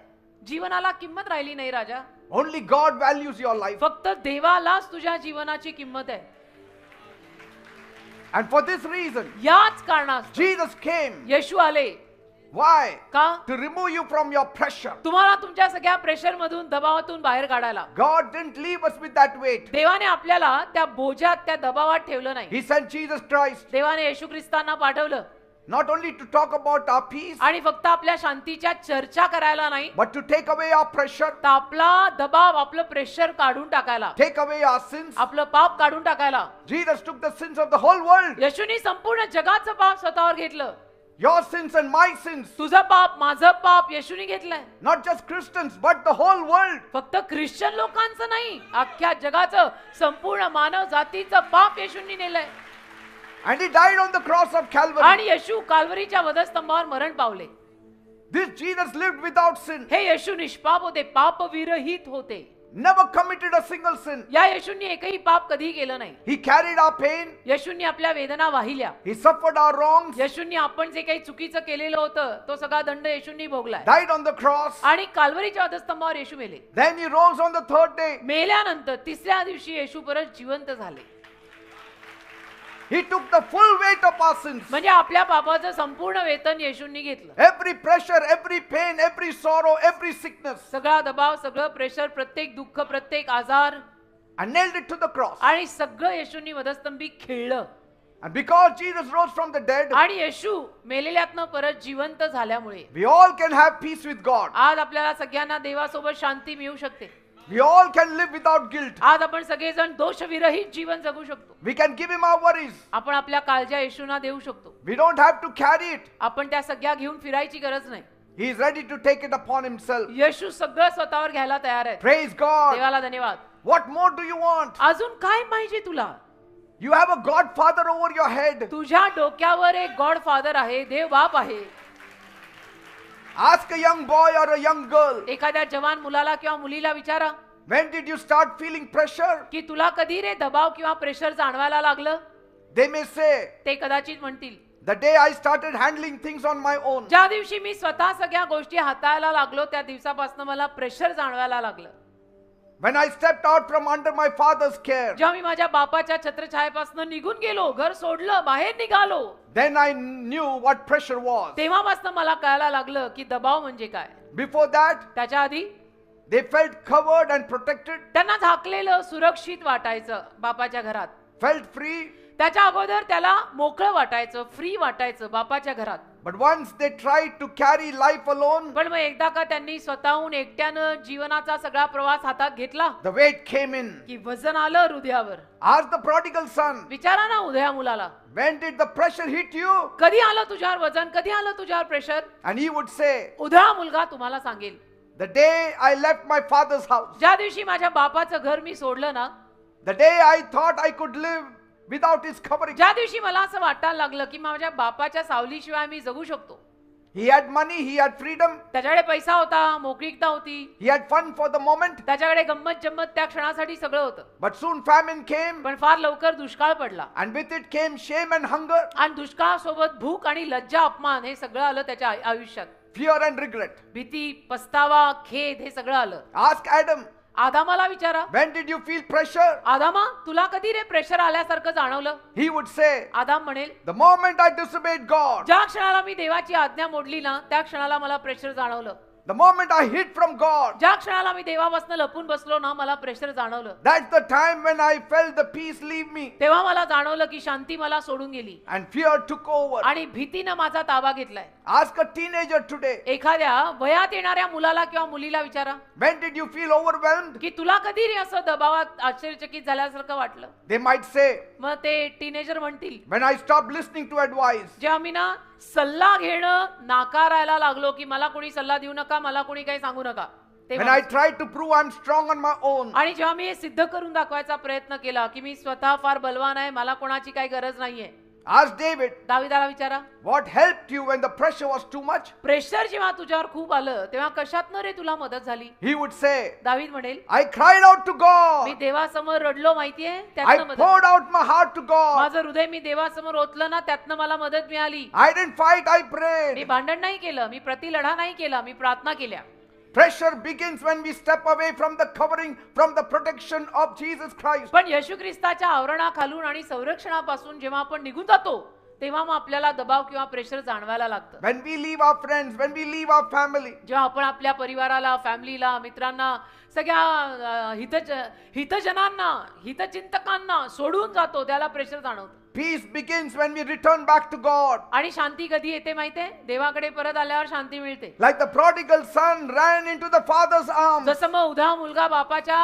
जीवनाला किंमत राहिली नाही राजा. Only God values your life. फक्त देवालाच तुझ्या जीवनाची किंमत आहे. And for this reason, याच कारणास्तव Jesus came. येशू आले. Why? का? To remove you from your pressure. तुम्हाला तुमच्या सगळ्या प्रेशर मधून, दबावातून बाहेर काढायला. God didn't leave us with that weight. देवाने आपल्याला त्या बोजात, त्या दबावात ठेवलं नाही. He sent Jesus Christ देवाने येशू ख्रिस्तांना पाठवलं not only to talk about our peace, आणि फक्त आपल्या शांतीच्या चर्चा करायला नाही, but to take away our pressure, तर आपला दबाव, आपलं प्रेशर काढून टाकायला, take away our sins. आपलं पाप काढून टाकायला. Jesus took the sins of the whole world. येशूनी संपूर्ण जगाचं पाप स्वतःवर घेतलं. Your sins and my sins. तुझं पाप, माझं पाप येशूनी घेतलंय. Not just Christians, but the whole world. फक्त ख्रिश्चन लोकांचं नाही, अख्ख्या जगाचं, संपूर्ण मानव जातीचं पाप येशूंनी नेलंय. And he died on the cross of Calvary. आणि येशू काल्वरीच्या वधस्तंभावर मरण पावले. This Jesus lived without sin. हे येशू निष्पाप होते, पाप विरहित होते. Never committed a single sin. या येशूंनी एकही पाप कधी केलं नाही. He carried our pain. येशूंनी आपल्या वेदना वाहिल्या. He suffered our wrongs. येशूंनी आपण जे काही चुकीचं केलेलं होतं, तो सगळा दंड येशूंनी भोगलाय. Died on the cross. आणि काल्वरीच्या वधस्तंभावर येशू मेले. Then he rose on the third day. मेल्यानंतर तिसऱ्या दिवशी येशू परत जिवंत झाले. He took the full weight of our sins. म्हणजे आपल्या पापाचं संपूर्ण वेतन येशूंनी घेतलं. Every pressure, every pain, every sorrow, every sickness. सगळा दबाव, सगळं प्रेशर, प्रत्येक दुःख, प्रत्येक आजार, And nailed it to the cross. आणि सगळं येशूंनी वधस्तंभी खेळलं. And because Jesus rose from the dead, आणि येशू मेलेल्यातनं परत जिवंत झाल्यामुळे we all can have peace with God. आज आपल्याला सगळ्यांना देवासोबत शांती मिळू शकते. We all can live without guilt. आज आपण सगळेजण दोषविरहित जीवन जगू शकतो. We can give him our worries. आपण आपल्या काळज्या येशूंना देऊ शकतो. We don't have to carry it. आपण त्या सगळ्या घेऊन फिरायची गरज नाही. He is ready to take it upon himself. येशू सगळं स्वतःवर घ्यायला तयार आहे. Praise God. देवाला धन्यवाद. What more do you want? अजून काय पाहिजे तुला? You have a Godfather over your head. तुझ्या डोक्यावर एक गॉड फादर आहे, देव बाप आहे. Ask a young boy or a young girl, एखाद्या जवान मुलाला किंवा मुलीला विचारा, when did you start feeling pressure? की तुला कधी रे दबाव किंवा प्रेशर जाणवायला लागलं? They may say, ते कदाचित म्हणतील, the day I started handling things on my own. ज्या दिवशी मी स्वतः सगळ्या गोष्टी हाताळायला लागलो, त्या दिवसापासून मला प्रेशर जाणवायला लागलं. When I stepped out from under my father's care, जेव्हा मी माझ्या बापाच्या छत्रछायेपासून निघून गेलो, घर सोडलं, बाहेर निघालो, then I knew what pressure was. तेव्हापासून मला कळायला लागलं की दबाव म्हणजे काय. Before that, त्याच्या आधी they felt covered and protected, त्यांना झाकलेलं, सुरक्षित वाटायचं बापाच्या घरात. felt free. त्याच्या अगोदर त्याला मोकळं वाटायचं, फ्री वाटायचं बापाच्या घरात. But once they tried to carry life alone, पण मग एकदा का त्यांनी स्वतःहून एकट्यानं जीवनाचा सगळा प्रवास हातात घेतला, the weight came in. की वजन आलं हृदयावर. Ask the prodigal son, विचारा ना उदया मुलाला, when did the pressure hit you? कधी आलं तुझ्यावर वजन, कधी आलं तुझ्यावर pressure? And he would say, उदया मुलगा तुम्हाला सांगेल, the day I left my father's house, ज्या दिवशी माझ्या बापाचं घर मी सोडलं ना, the day I thought I could live without his covering. ज्या दिवशी मला असं वाटायला लागलं की माझ्या बापाच्या सावलीशिवाय मी जगू शकतो. He had money, he had freedom, त्याच्याकडे पैसा होता, मोकळीकता होती, he had fun for the moment. त्याच्याकडे गंमत जम्मत त्या क्षणासाठी सगळं होतं. But soon famine came, पण फार लवकर दुष्काळ पडला, and with it came shame and hunger, आणि दुष्काळासोबत भूक आणि लज्जा, अपमान हे सगळं आलं त्याच्या आयुष्यात. fear and regret. भीती, पस्तावा, खेद हे सगळं आलं. Ask Adam, आदामाला विचारा, when did you feel pressure? आदामा तुला कधी रे प्रेशर आल्यासारखं जाणवलं? He would say, आदाम म्हणेल, the moment I disobeyed God, ज्या क्षणाला मी देवाची आज्ञा मोडली ना, त्या क्षणाला मला प्रेशर जाणवलं. the moment I hid from God, ज्या क्षणाला मी देवापासून लपून बसलो ना, मला प्रेशर जाणवलं. that's the time when I felt the peace leave me तेव्हा मला जाणवलं की शांती मला सोडून गेली and fear took over. आणि भीतीनं माझा ताबा घेतलाय. Ask a teenager today, एखाद्या वयात येणाऱ्या मुलाला किंवा मुलीला विचारा, when did you feel overwhelmed? की तुला कधी रे असं दबावात आश्चर्यचकित झाल्यासारखं वाटलं? They might say, मग ते टीनेजर म्हणतील, when I stopped listening to advice, जेव्हा मी ना सल्ला घेणं नाकारायला लागलो, की मला कोणी सल्ला देऊ नका, मला कोणी काही सांगू नका. when I tried to prove I'm strong on my own, आणि जेव्हा मी हे सिद्ध करून दाखवायचा प्रयत्न केला की मी स्वतः फार बलवान आहे, मला कोणाची काही गरज नाहीये. ask David, दाविदाला विचारा, what helped you when the pressure was too much? Pressure जेव्हा तुझ्यावर खूप आलं तेव्हा कशातनं रे तुला मदत झाली? He would say, दावीद म्हणेल, I cried out to me God, देवासमोर रडलो, माहितीये, I त्यातनं मदत. poured out my heart to God, माझं हृदय मी देवासमोर ओतलं ना, त्यातनं मला मदत मिळाली. I didn't fight, I me prayed. भांडण नाही केलं, मी प्रतिलढा नाही केला, मी प्रार्थना केल्या. Pressure begins when we step away from the covering, from the protection of Jesus Christ. पण येशू ख्रिस्ताच्या आवरणाखालून आणि संरक्षणापासून जेव्हा आपण निघून जातो तेव्हा मग आपल्याला दबाव किंवा प्रेशर जाणवायला लागतं. When we leave our friends, when we leave our family, जेव्हा आपण आपल्या परिवाराला, फॅमिलीला, मित्रांना, सगळ्या हितजनांना, हितचिंतकांना सोडून जातो त्याला प्रेशर जाणवतं. peace begins when we return back to God. आणि शांती कधी येते माहितीये? देवाकडे परत आल्यावर शांती मिळते. Like the prodigal son ran into the father's arms. जसं मग उधा मुलगा बापाच्या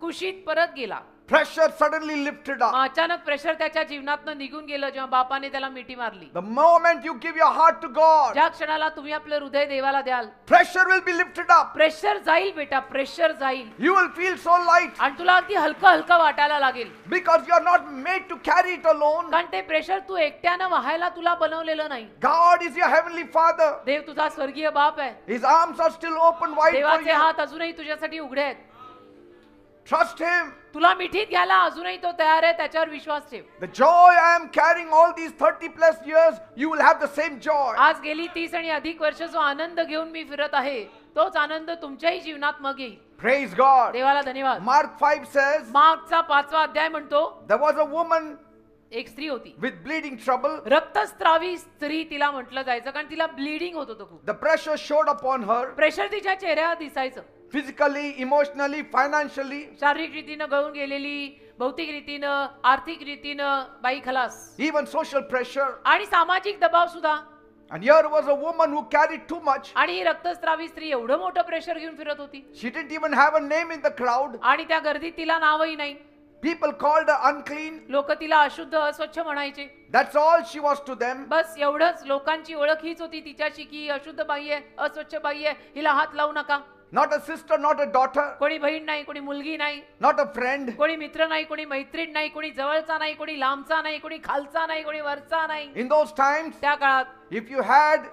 कुशीत परत गेला. Pressure suddenly lifted up. अचानक प्रेशर त्याच्या जीवनातनं निघून गेलं जेव्हा बापाने त्याला मिठी मारली. The moment you give your heart to God, ज्या क्षणाला तुम्ही आपलं हृदय देवाला द्याल, pressure will be lifted up. Pressure जाईल बेटा, प्रेशर जाईल. You will feel so light आणि तुला अगदी हलकं हलकं वाटायला लागेल. because you are not made to carry it alone. कारण ते प्रेशर तू एकट्यानं व्हायला तुला बनवलेलं नाही. God is your heavenly Father. देव तुझा स्वर्गीय बाप आहे. His arms are still open wide for देवाचे you. हात अजूनही तुझ्यासाठी उघडे आहेत. Trust Him. तुला मिठीत घ्यायला अजूनही तो तयार आहे, त्याच्यावर विश्वास ठेव. The joy I am carrying all these 30 plus years, you will have the same joy. आज गेली 30 आणि अधिक वर्ष जो आनंद घेऊन मी फिरत आहे तोच आनंद तुमच्याही जीवनात मग येईल. Praise God. देवाला धन्यवाद. Mark 5 says, मार्कचा 5वा अध्याय म्हणतो, there was a woman एक स्त्री होती, with bleeding trouble. रक्तस्रावी स्त्री तिला म्हटलं जायचं कारण तिला ब्लिडिंग होत होतं खूप. The pressure showed upon her pressure तिच्या चेहऱ्यावर दिसायचं. physically, emotionally, financially. शारीरिक रीतीनं गळून गेलेली, भौतिक रीतीनं, आर्थिक रीतीनं बाई खलास. Even social pressure. आणि सामाजिक दबाव सुद्धा. And here was a woman who carried too much. आणि ही रक्तस्रावी स्त्री एवढं मोठं प्रेशर घेऊन फिरत होती. She didn't even have a name in the crowd. आणि त्या गर्दीत तिला नावही नाही. People called her unclean. लोक तिला अशुद्ध, अस्वच्छ म्हणायचे. That's all she was to them. बस एवढंच लोकांची ओळख हीच होती तिच्याशी की अशुद्ध बाई आहे, अस्वच्छ बाई आहे, हिला हात लावू नका. Not a sister, not a daughter, कोणी बहीण नाही, कोणी मुलगी नाही, not a friend. कोणी मित्र नाही, कोणी मैत्रीण नाही, कोणी जवळचा नाही, कोणी लांबचा नाही, कोणी खालचा नाही, कोणी वरचा नाही. In those times, त्या काळात if you had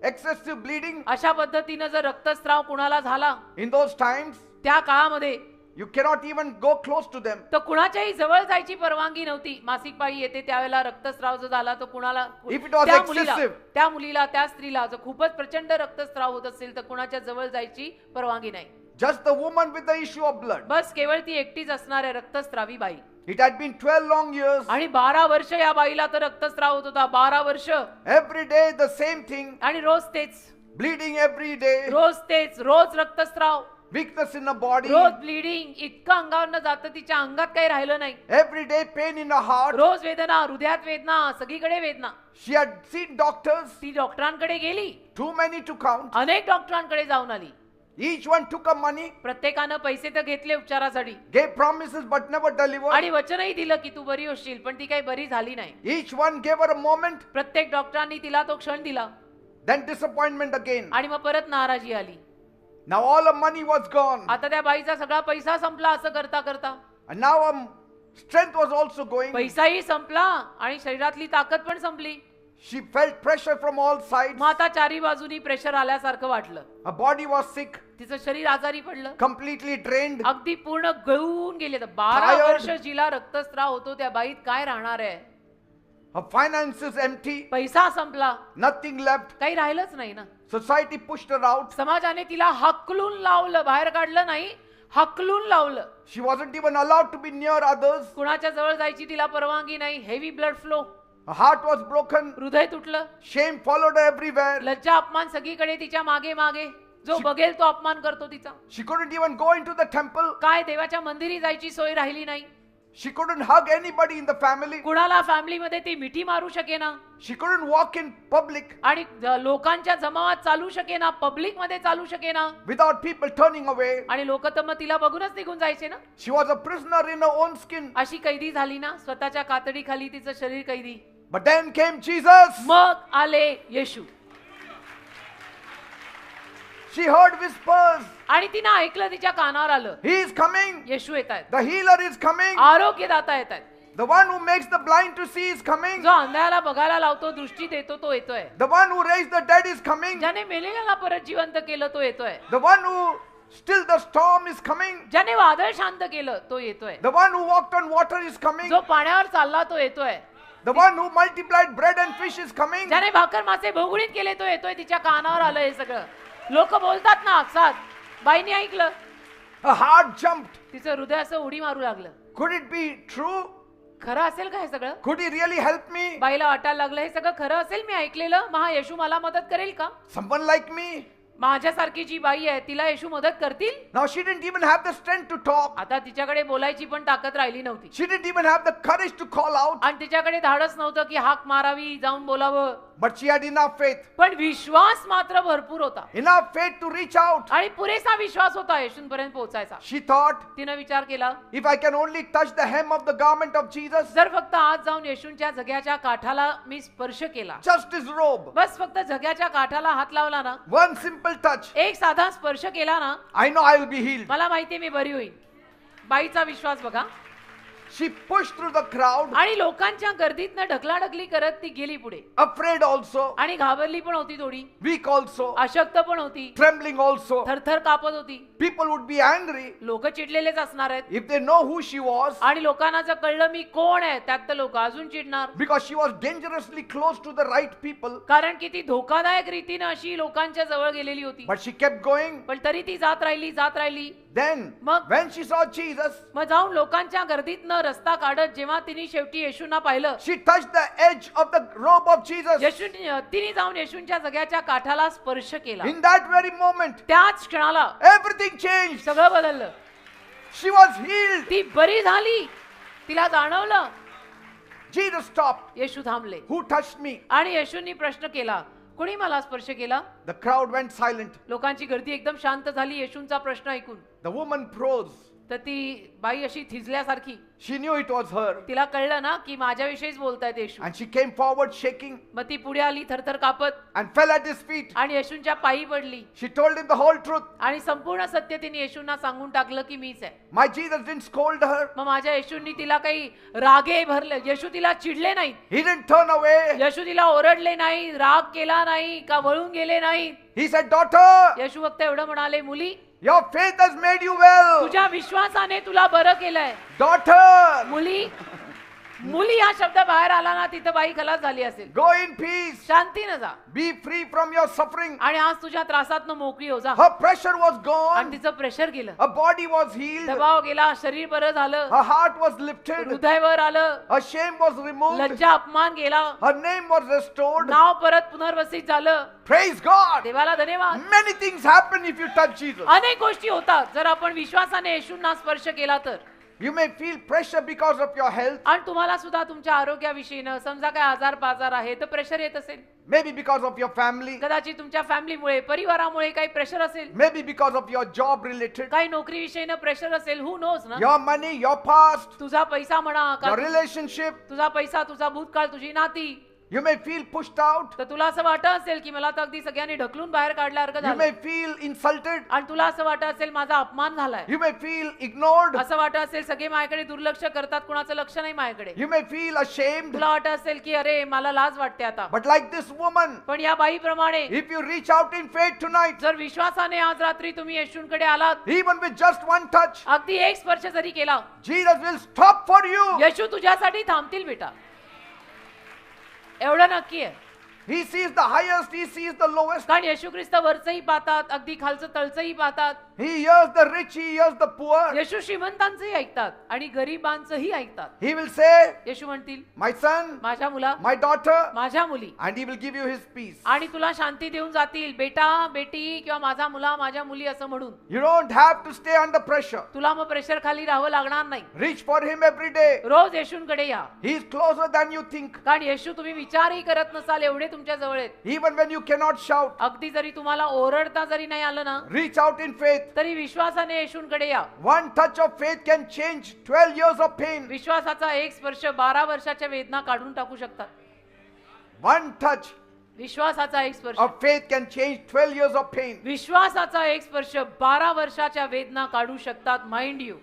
excessive bleeding, अशा पद्धतीनं जर रक्तस्राव कुणाला झाला in those times, त्या काळामध्ये you cannot even go close to them. तर कुणाच्याही जवळ जायची परवानगी नव्हती. मासिक पाळी येते त्यावेळेला रक्तस्राव जो झाला तो कुणाला, If it was त्या मुलीला, त्या स्त्रीला जर खूपच प्रचंड रक्तस्राव होत असेल तर कुणाच्या जवळ जायची परवानगी नाही. Just the woman with the issue of blood. बस केवळ ती एकटीच असणाऱ्या रक्तस्रावी बाई. It had been 12 long years. आणि 12 वर्ष या बाईला तर रक्तस्राव होत होता. 12 वर्ष. Every day the same thing. आणि रोज तेच, Bleeding every day. रोज तेच, रोज रक्तस्राव, Weakness in the body. रोज ब्लिडिंग. इतकं अंगावरनं जातं तिच्या अंगात काही राहिलं नाही. Every day pain in her heart. रोज वेदना, हृदयात वेदना, सगळीकडे वेदना. She had seen doctors. ती डॉक्टरांकडे गेली, Too many to count. अनेक डॉक्टरांकडे जाऊन आली. Each one took her money. प्रत्येकानं पैसे तर घेतले उपचारासाठी, Gave promises but never delivered. आणि वचनही दिलं की तू बरी होशील, पण ती काही बरी झाली नाही. Each one gave her a moment. प्रत्येक डॉक्टरांनी तिला तो क्षण दिला Then disappointment again. आणि मग परत नाराजी आली. Now all her money was gone. आता त्या बाईचा सगळा पैसा संपला. असं करता करता And now her strength was also going. पैसाही संपला आणि शरीरातली ताकद पण संपली. She felt pressure from all sides. मग आता चारी बाजूनी प्रेशर आल्यासारखं वाटलं. Her body was sick, तिचं शरीर आजारी पडलं, completely drained. अगदी पूर्ण गळून गेले. 12 Tired. वर्ष जिला रक्तस्राव होतो त्या बाईत काय राहणार आहे? Her finances empty. पैसा संपला, Nothing left. काही राहिलंच नाही ना. Society pushed her out. समाजाने तिला हकलून लावलं, बाहेर काढलं नाही, हकलून लावलं. She wasn't even allowed to be near others. कुणाच्या जवळ जायची तिला परवानगी नाही. Heavy blood flow, Her heart was broken. हृदय तुटलं. Shame followed her everywhere. लज्जा अपमान सगळीकडे तिच्या मागे मागे. जो बघेल तो अपमान करतो तिचा. She couldn't even go into the temple. काय देवाच्या मंदिरी जायची सोय राहिली नाही. She couldn't hug anybody in the family. कुणाला फॅमिलीमध्ये ती मिठी मारू शकेना. She couldn't walk in public आणि लोकांच्या जमावात चालू शकेना, पब्लिक मध्ये चालू शकेना. without people turning away. आणि लोक तर मग तिला बघूनच निघून जायचे ना. She was a prisoner in her own skin. अशी कैदी झाली ना, स्वतःच्या कातडीखाली तिचं शरीर कैदी. But then came Jesus. मग आले येशू. She heard whispers. आणि तिनं ऐकलं, तिच्या कानावर आलं, He is coming. येशू येत आहेत, The healer is coming. आरोग्यदाता येत आहेत. The one who makes the blind to see is coming. जो अंधाराला बघायला लावतो, दृष्टी देतो, तो येतोय. The one who raised the dead is coming. ज्याने मेलेल्याला परत जिवंत केलं तो येतोय. The one who stilled the storm is coming. ज्याने वादळ शांत केलं तो येतोय. The one who walked on water is coming. जो पाण्यावर चालला तो येतोय. The one who multiplied bread and fish is coming. ज्याने भाकर मासे भोगुळीत केले तो येतोय. तिच्या कानावर आलं हे सगळं. लोक बोलतात ना, अक्षात बाईने ऐकलं. Her heart jumped. तिचं हृदय असं उडी मारू लागलं. Could it be true? खरं असेल का हे सगळं? Could he really help me? बाईला वाटायला लागलं हे सगळं खरं असेल, मी ऐकलेलं, मग हा येशू मला मदत करेल का? Someone like me? माझ्यासारखी जी बाई आहे तिला येशू मदत करतील? Now she didn't even have the strength to talk. आता तिच्याकडे बोलायची पण ताकद राहिली नव्हती. She didn't even have the courage to call out. आणि तिच्याकडे धाडस नव्हतं की हाक मारावी, जाऊन बोलावं. But she had enough faith. पण विश्वास मात्र भरपूर होता. Enough faith to reach out. आणि पुरेसा विश्वास होता येशूंपर्यंत पोहोचायचा. She thought, तिनं विचार केला, if I can only touch the hem of the garment of Jesus, जर फक्त आज जाऊन येशूंच्या झग्याच्या काठाला मी स्पर्श केला, just his robe, बस फक्त झग्याच्या काठाला हात लावला ना, one simple touch, एक साधा स्पर्श केला ना, I know I will be healed. मला माहितीये मी बरी होईल. बाईचा विश्वास बघा. She pushed through the crowd, आणि लोकांच्या गर्दीतनं ढकलाढकली करत ती गेली पुढे. afraid also, आणि घाबरली पण होती थोडी, weak also, अशक्त पण होती, trembling also. थरथर कापत होती. People would be angry लोक चिडलेलेच असणार आहेत. if they know who she was, आणि लोकांना जर कळलं मी कोण आहे, त्यात तर लोक अजून चिडणार. because she was dangerously close to the right people. कारण की ती धोकादायक रीतीनं अशी लोकांच्या जवळ गेलेली होती. But she kept going. पण तरी ती जात राहिली. Then, मग- when she saw Jesus, मग जाऊन लोकांच्या गर्दीतनं रस्ता काढत जेव्हा तिने शेवटी येशूंना पाहिलं, she touched the edge of the robe of Jesus. तिने जाऊन येशूंच्या जग्याच्या काठाला स्पर्श केला. In that very moment, त्याच क्षणाला everything changed. सगळं बदललं. She was healed. ती बरी झाली. तिला जाणवलं. Jesus stopped. येशू थांबले. Who touched me? आणि येशूंनी प्रश्न केला, कोणी मला स्पर्श केला? The crowd went silent. लोकांची गर्दी एकदम शांत झाली येशूंचा प्रश्न ऐकून. The woman froze. तर ती बाई अशी थिजल्यासारखी. She knew it was her. तिला कळलं ना की माझ्याविषयीच बोलतायत येशू. And she came forward shaking मग ती पुढे आली थरथर कापत and fell at his feet. आणि येशूंच्या पायी पडली. She told him the whole truth. आणि संपूर्ण सत्य तिने येशूंना सांगून टाकलं की मीच आहे. My Jesus didn't scold her. मग माझ्या येशूंनी तिला काही रागे भरले, येशू तिला चिडले नाहीत, He didn't turn away. येशू तिला ओरडले नाही, राग केला नाही का वळून गेले नाही. He said, daughter, येशू फक्त एवढं म्हणाले, मुली your faith has made you well. तुझ्या विश्वासाने तुला बरं केलंय. Daughter, मुली मुली हा शब्द बाहेर आला ना, तिथं बाई खलास झाली असेल. go in peace. शांतीनं जा Be free from your suffering. आणि आज तुझ्या त्रासातनं मोकळी हो जा. Her pressure was आणि gone. तिचं प्रेशर गेलं, Her body was healed. दबाव गेला, शरीर बरं झालं, Her heart was lifted. हृदयवर आलं, Her shame was removed. लज्जा अपमान गेला, Her name was restored. नाव परत पुनर्वसित झालं. Praise God. देवाला धन्यवाद. Many things happen if you touch Jesus. अनेक गोष्टी होतात जर आपण विश्वासाने येशूंना स्पर्श केला तर. You may feel pressure because of your health. आणि तुम्हाला सुद्धा तुमच्या आरोग्याविषयीनं समजा काय आजार पाजार आहे तर प्रेशर येत असेल. Maybe because of your family. कदाचित तुमच्या फॅमिलीमुळे, परिवारामुळे काही प्रेशर असेल, Maybe because of your job related. काही नोकरीविषयीनं प्रेशर असेल, हु नोज ना. Your money, your past, तुझा पैसा म्हणा का, your relationship. तुझा पैसा, तुझा भूतकाळ, तुझी नाती. You may feel pushed out. तर तुला असं वाटत असेल की मला तर अगदी सगळ्यांनी ढकलून बाहेर काढल्यासारखं You may झालं. feel insulted. आणि तुला असं वाटत असेल माझा अपमान झालाय. You may feel ignored. असं वाटत असेल सगळे माझ्याकडे दुर्लक्ष करतात, कुणाचं लक्ष नाही माझ्याकडे. You may feel ashamed. तुला वाटत असेल की अरे मला लाज वाटते आता. But like this woman, पण या बाईप्रमाणे if you reach out in faith tonight, जर विश्वासाने आज रात्री तुम्ही येशूंकडे आलात, even with just one touch, अगदी एक स्पर्श जरी केला, Jesus will stop for you. येशू तुझ्यासाठी थांबतील बेटा. एवढं नक्की आहे. He sees the highest, he sees the lowest. कारण येशू ख्रिस्त वरचंही पाहतात, अगदी खालचं तळचंही पाहतात. He hears the rich, he hears the poor. येशू श्रीमंतांचंही ऐकतात आणि गरिबांचंही ऐकतात. He will say, येशू म्हणतील, my son, माझ्या मुला, my daughter, माझ्या मुली, and he will give you his peace. आणि तुला शांती देऊन जातील. बेटा, बेटी किंवा माझा मुला, माझ्या मुली असं म्हणून. You don't have to stay under pressure. तुला मग प्रेशर खाली राहावं लागणार नाही. Reach for him every day. रोज येशूंकडे या. He is closer than you think. कारण येशू तुम्ही विचारही करत नसाल एवढे तुमच्या जवळ आहेत. Even when you cannot shout, अगदी जरी तुम्हाला ओरडता जरी नाही आलं ना, reach out in faith. तरी विश्वासाने येशूंकडे या. One touch of faith can change 12 years of pain. विश्वासाचा एक स्पर्श 12 वर्षाच्या वेदना काढून टाकू शकतात. One touch विश्वासाचा एक स्पर्श, of faith can change 12 years of pain. विश्वासाचा एक स्पर्श 12 वर्षाच्या वेदना काढू शकतात. Mind you.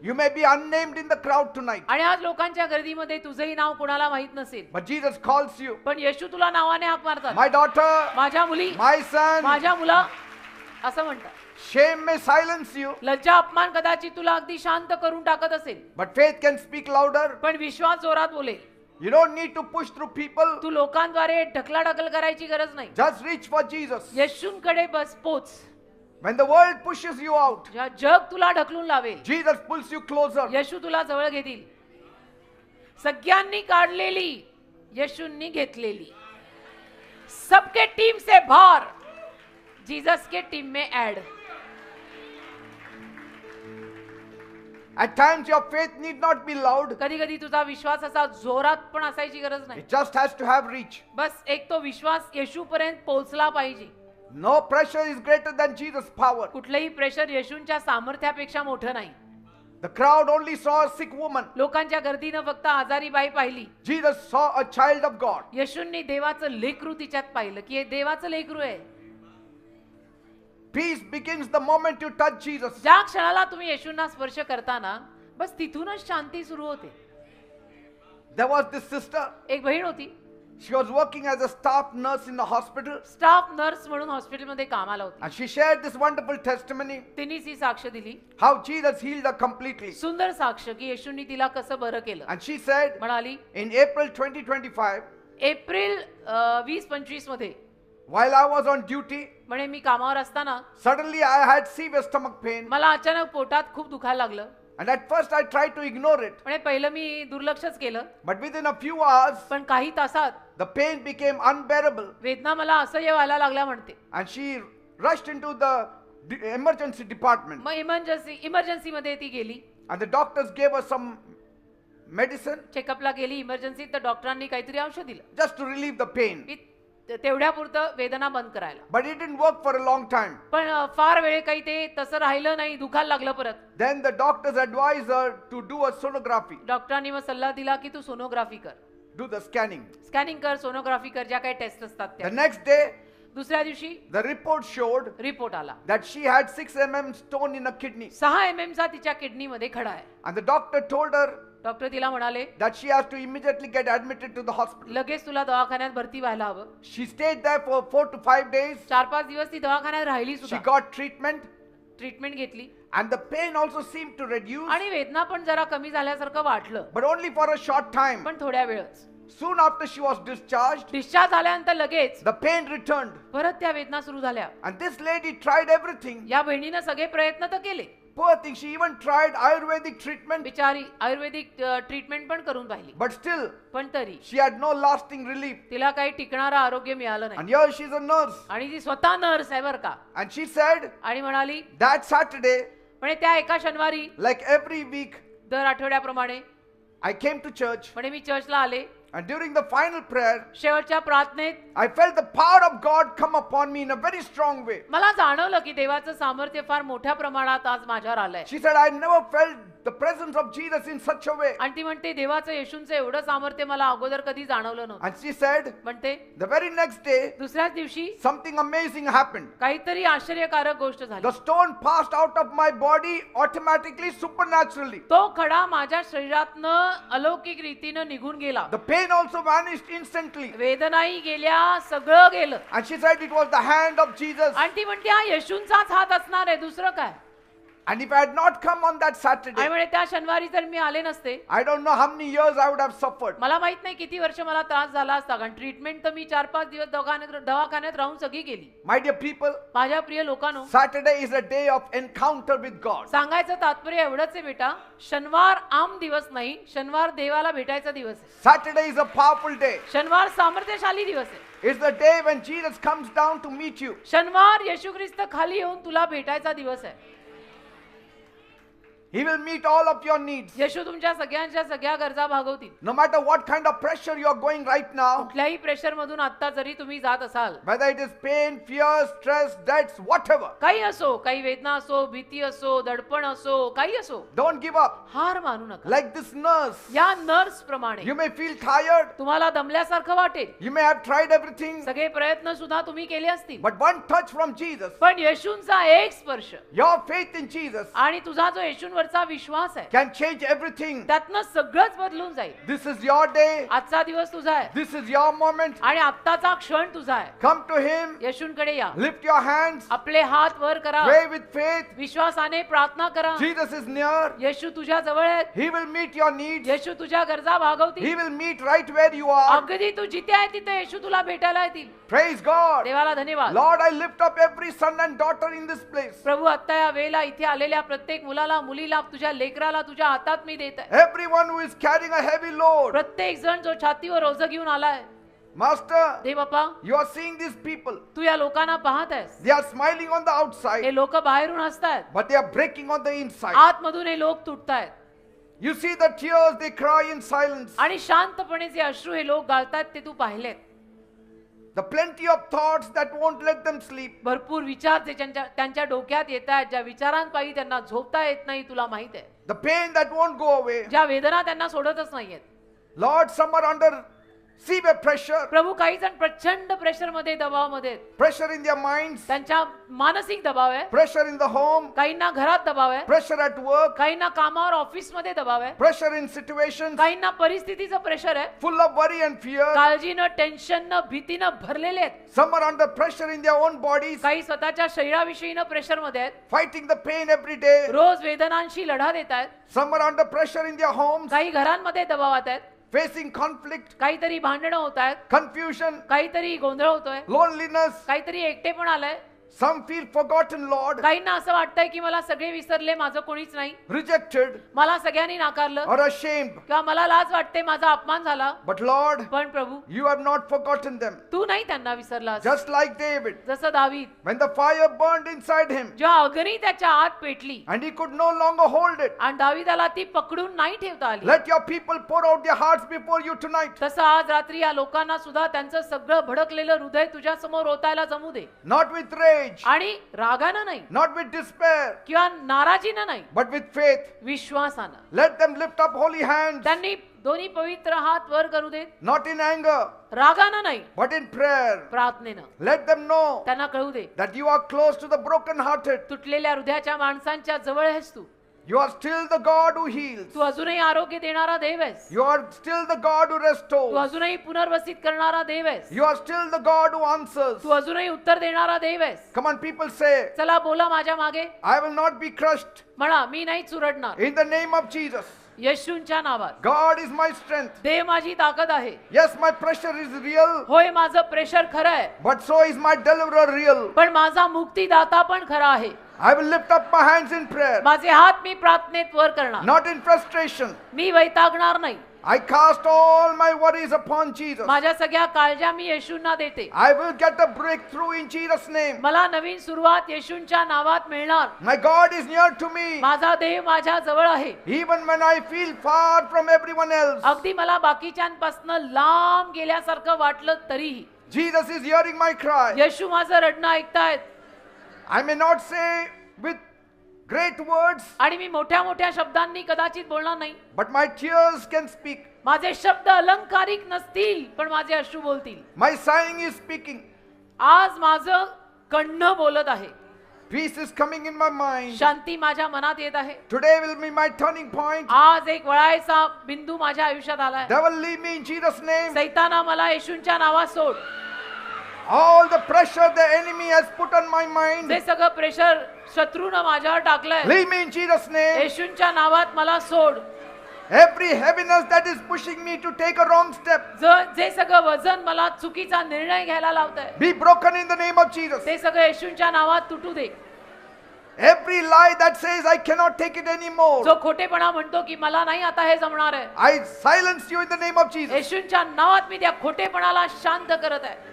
You may be unnamed in the crowd tonight, आणि आज लोकांच्या गर्दीमध्ये तुझंही नाव कोणाला माहित नसेल, but Jesus calls you. पण येशू तुला नावाने हाक मारतात. My daughter, माझ्या मुली, my son. माझ्या मुला असं म्हणतात. Shame may silence you, लज्जा अपमान कदाचित तुला अगदी शांत करून टाकत असेल, but faith can speak louder. पण विश्वास जोरात बोलेल. You don't need to push through people. तू लोकांद्वारे ढकलाढकल करायची गरज नाही. Just reach for Jesus. येशूंकडे बस पोच. When the world pushes you out, जेव्हा जग तुला ढकलून लावेल, Jesus pulls you closer. येशू तुला जवळ घेतील. सगळ्यांनी काढलेली येशूंनी घेतलेली. सबके टीम से बाहर, जीसस के टीम में add. At times your faith need not be loud. कधी कधी तुझा विश्वास असा जोरात पण असायची गरज नाही. It just has to have reach. बस एक तो विश्वास येशू पर्यंत पोहोचला पाहिजे. No pressure is greater than Jesus' power. कुठलंही प्रेशर येशूंच्या सामर्थ्यापेक्षा मोठं नाही. The crowd only saw a sick woman. लोकांच्या गर्दीनं फक्त आजारी बाई पाहिली. Jesus saw a child of God. येशूंनी देवाचं लेकरू तिच्यात पाहिलं की हे देवाचं लेकरू आहे. Peace begins the moment you touch Jesus. ज्या क्षणाला तुम्ही येशूंना स्पर्श करताना बस तिथूनच शांती सुरू होते. There was this sister. एक बहीण होती, She was working as a staff nurse in the hospital. Staff nurse म्हणून हॉस्पिटलमध्ये कामाला होती. And she shared this wonderful testimony तिने ती साक्ष दिली, how Jesus healed her completely. सुंदर साक्ष की येशूंनी तिला कसं बरं केलं. And she said, म्हणाली in April 2025, एप्रिल 2025 मध्ये while I was on duty, म्हणे मी कामावर असताना suddenly I had severe stomach pain. मला अचानक पोटात खूप दुखायला लागलं. And at first I tried to ignore it. म्हणे पहिलं मी दुर्लक्षच केलं, But within a few hours, पण काही तासात the pain became unbearable. वेदना मला असह्य व्हायला लागल्या म्हणते. And she rushed into the emergency department. मग इमर्जन्सी मध्ये ती गेली. And the doctors gave her some medicine चेकअपला गेली इमर्जन्सीत, तर डॉक्टरांनी काहीतरी औषध दिलं just to relieve the pain. की तेवढ्या पुरतं वेदना बंद करायला. But it didn't work for a long time. पण फार वेळ काही ते तसं राहिलं नाही, दुखायला लागलं परत. Then the doctors advised her to do a sonography, डॉक्टरांनी मग सल्ला दिला की तू सोनोग्राफी कर, do the scanning. स्कॅनिंग कर, सोनोग्राफी कर, ज्या काही टेस्ट असतात The त्या. next day, दुसऱ्या दिवशी the report showed रिपोर्ट आला, that she had 6 mm stone in her kidney. 6 mm चा तिच्या किडनीमध्ये खडा आहे. And the doctor told her doctor तिला म्हणाले that she has to immediately get admitted to the hospital. लगेच तुला दवाखान्यात भरती व्हायला हवं. She stayed there for 4 to 5 days. 4-5 दिवस ती दवाखान्यात राहिली She सुद्धा, got treatment ट्रीटमेंट घेतली and the pain also seemed to reduce, आणि वेदना पण जरा कमी झाल्यासारखं वाटलं, but only for a short time. पण थोड्या वेळच. Soon after she was discharged, discharge झाल्यानंतर लगेच the pain returned. परत त्या वेदना सुरू झाल्या. And this lady tried everything. या बहिणीनं सगळे प्रयत्न तर केले, Poor thing, she even tried Ayurvedic treatment, बिचारी आयुर्वेदिक ट्रीटमेंट पण करून पाहिली, but still पण तरी she had no lasting relief. तिला काही टिकणारं आरोग्य मिळालं नाही. And here she's a nurse. आणि ती स्वतः नर्स आहे बर का. And she said आणि म्हणाली that Saturday, म्हणे त्या एका शनिवारी like every week, दर आठवड्याप्रमाणे I came to church. म्हणे मी चर्चला आले. And during the final prayer, शेवटच्या प्रार्थनेत I felt the power of God come upon me in a very strong way. मला जाणवलं की देवाचं सामर्थ्य फार मोठ्या प्रमाणात आज माझ्यावर आलंय. She said, I never felt the presence of Jesus in such a way. आणि ती म्हणते देवाचं येशूंचं एवढं सामर्थ्य मला अगोदर कधी जाणवलं नव्हतं. And she said, म्हणते the very next day, दुसऱ्याच दिवशी something amazing happened. काहीतरी आश्चर्यकारक गोष्ट झाली. The stone passed out of my body automatically, supernaturally. तो खडा माझ्या शरीरातनं अलौकिक रीतीनं निघून गेला. The pain also vanished instantly. वेदनाही गेल्या, सगळं गेलं. And she said it was the hand of Jesus. आणि ती म्हणते हा येशूंचाच हात असणार आहे, दुसरं काय. And if I had not come on that आणि Saturday, म्हणे त्या शनिवारी जर मी आले नसते, I don't know how many years I would have suffered. मला माहित नाही किती वर्ष मला त्रास झाला असता, कारण ट्रीटमेंट तर मी 4-5 दिवस दवाखान्यात राहून सगळी केली. My dear people, माझ्या प्रिय लोकांनो, Saturday is a day of encounter with God. सांगायचं तात्पर्य एवढंच आहे बेटा, शनिवार आम दिवस नाही, शनिवार देवाला भेटायचा दिवस आहे. Saturday is a powerful day. शनिवार सामर्थ्यशाली दिवस आहे. It's the day when Jesus comes down to meet you. शनिवार येशू ख्रिस्त खाली येऊन तुला भेटायचा दिवस आहे. He will meet all of your needs. येशू तुमच्या सगळ्यांच्या सगळ्या गरजा भागवतील. No matter what kind of pressure you are going right now, कुठल्याही प्रेशर मधून आता जरी तुम्ही जात असाल, whether it is pain, fear, stress, debts, whatever, काही असो, काही वेदना असो, भीती असो, दडपण असो, काही असो, don't give up. हार मानू नका. Like this nurse, या नर्स प्रमाणे you may feel tired, तुम्हाला दमल्यासारखं वाटेल, you may have tried everything, सगळे प्रयत्न सुद्धा तुम्ही केले असतील, but one touch from Jesus, पण येशूंचा एक स्पर्श your faith in Jesus आणि तुझा जो येशूंवर येशूवरचा विश्वास आहे can change everything. त्यातनं सगळंच बदलून जाईल. This is your day. आजचा दिवस तुझा आहे This is your moment. आणि आत्ताचा क्षण तुझा आहे. Come to Him. येशूंकडे या, Lift your hands. आपले हात वर करा, Pray with faith. विश्वासाने प्रार्थना करा. Jesus is near. येशू तुझ्या जवळ आहेत. He will meet your needs. येशू तुझ्या गरजा भागवतील. He will meet right where you are. अगदी तू जिथे आहे तिथे येशू तुला भेटायला येतील. Praise God. देवाला धन्यवाद. Lord, I lift up every son and daughter in this place. प्रभू आता या वेळेला इथे आलेल्या प्रत्येक मुलाला, मुलीला, तुझ्या लेकराला तुझ्या हातात मी देत आहे. Everyone who is carrying a heavy load. प्रत्येक जण जो छातीवर ओझं घेऊन आलाय, Master, Dev Bappa, you are seeing these people. तू या लोकांना पाहत आहेस. They are smiling on the outside, हे लोक बाहेरून हसतायत, but they are breaking on the inside. आतमधून हे लोक तुटतायत You see the tears they cry in silence. आणि शांतपणे जे अश्रू हे लोक गाळतात ते तू पाहिलेत. The plenty of thoughts that won't let them sleep. भरपूर विचार जे त्यांच्या डोक्यात येत आहेत, ज्या विचारांपायी त्यांना झोपता येत नाही, तुला माहित आहे. The pain that won't go away. ज्या वेदना त्यांना सोडतच नाहीयेत. Lord, some are under severe pressure. प्रभू, काही जण प्रचंड प्रेशर मध्ये, दबाव मध्ये, Pressure in their minds. त्यांच्या मानसिक दबाव आहे. Pressure in the home. काहींना घरात दबाव आहे, Pressure at work. काहींना कामावर, ऑफिस मध्ये दबाव आहे, Pressure in situations. काहींना परिस्थितीचं प्रेशर आहे, Full of worry and fear. काळजीनं, टेन्शननं, भीतीनं भरलेले आहेत. Some are under pressure in their own bodies. काही स्वतःच्या शरीराविषयीनं प्रेशर मध्ये आहेत, Fighting the pain every day. रोज वेदनांशी लढा देत आहेत. Some are under pressure in their homes. काही घरांमध्ये दबावात आहेत, Facing conflict, काहीतरी भांडणं होत आहेत, confusion, काहीतरी गोंधळ होतोय, loneliness. काहीतरी एकटे पण आलंय. Some feel forgotten, Lord. काहींना असं वाटतंय की मला सगळे विसरले, माझं कोणीच नाही, Rejected मला सगळ्यांनी नाकारलं, or ashamed. किंवा मला लाज वाटते, माझा अपमान झाला. But Lord, पण प्रभू, you have not forgotten them. तू नाही त्यांना विसरलास. Just like David, जसं दावीद, when the fire burned inside him जेव्हा अग्नी त्याच्या आत पेटली and he could no longer hold it. आणि दावीदाला ती पकडून नाही ठेवता आली, Let your people pour out their hearts before you tonight. तसं आज रात्री या लोकांना सुद्धा त्यांचं सगळं भडकलेलं हृदय तुझ्या समोर ओतायला जमू दे. Not with rage, आणि रागानं नाही, not with despair, किंवा नाराजीनं नाही, but with faith. विश्वासानं. Let them lift up holy hands, त्यांनी दोन्ही पवित्र हात वर करू देत, not in anger, रागानं नाही, but in prayer. प्रार्थनेनं. Let them know त्यांना कळू दे, that you are close to the broken-hearted. तुटलेल्या हृदयाच्या माणसांच्या जवळ आहेस तू. You are still the God who heals. तू अजूनही आरोग्य देणारा देव आहेस. You are still the God who Tu restores. अजूनही पुनर्वसित करणारा देव आहेस. You are still the God who answers. तू अजूनही उत्तर देणारा देव आहेस. Come on, people say, चला बोला माझ्या मागे, I will not be crushed. म्हणा मी नाही चुरडणार. In the name of Jesus. येशूंच्या नावात. God is my strength. देव माझी ताकद आहे. Yes, my pressure is real, होय, माझं प्रेशर खरं आहे, but so is my deliverer real. पण माझा मुक्तीदाता पण खरा आहे. I will lift up my hands in prayer, माझे हात मी प्रार्थनेत वर करणार, not in frustration. मी वैतागणार नाही. I cast all my worries upon Jesus. माझ्या सगळ्या काळज्या मी येशूंना देते. I will get a breakthrough in Jesus' name. मला नवीन सुरुवात येशूंच्या नावात मिळणार. My God is near to me, माझा देव माझ्या जवळ आहे. even when I feel far from everyone else. अगदी मला बाकीच्यांपासून लांब गेल्यासारखं वाटलं तरीही Jesus is hearing my cry. येशू माझं रडणं ऐकतायत. I may not say with great words, आणि मी मोठ्या मोठ्या शब्दांनी कदाचित बोलणार नाही. but my tears can speak. माझे शब्द अलंकारिक नसतील, पण माझे अश्रू बोलतील. My sighing is speaking. आज माझं कण्ण बोलत आहे. Peace is coming in my mind. शांती माझ्या मनात येत आहे. Today will be my turning point. आज एक वळायचा बिंदू माझ्या आयुष्यात आलाय. Devil, leave me in Jesus' name. सैताना मला येशूंच्या नावात सोड. All the pressure the enemy has put on my mind, जे सगळं प्रेशर शत्रूनं माझ्यावर टाकलंय, leave me in Jesus' name. येशूंच्या नावात मला सोड. Every heaviness that is pushing me to take a wrong step, जे सगळं वजन मला चुकीचा निर्णय घ्यायला लावतंय, be broken in the name of Jesus. ते सगळं येशूंच्या नावात तुटू दे. Every lie that says I cannot take it anymore, जो खोटेपणा म्हणतो की मला नाही आता हे जमणार आहे, I silence you in the name of Jesus. येशूंच्या नावात मी त्या खोटेपणाला शांत करत आहे.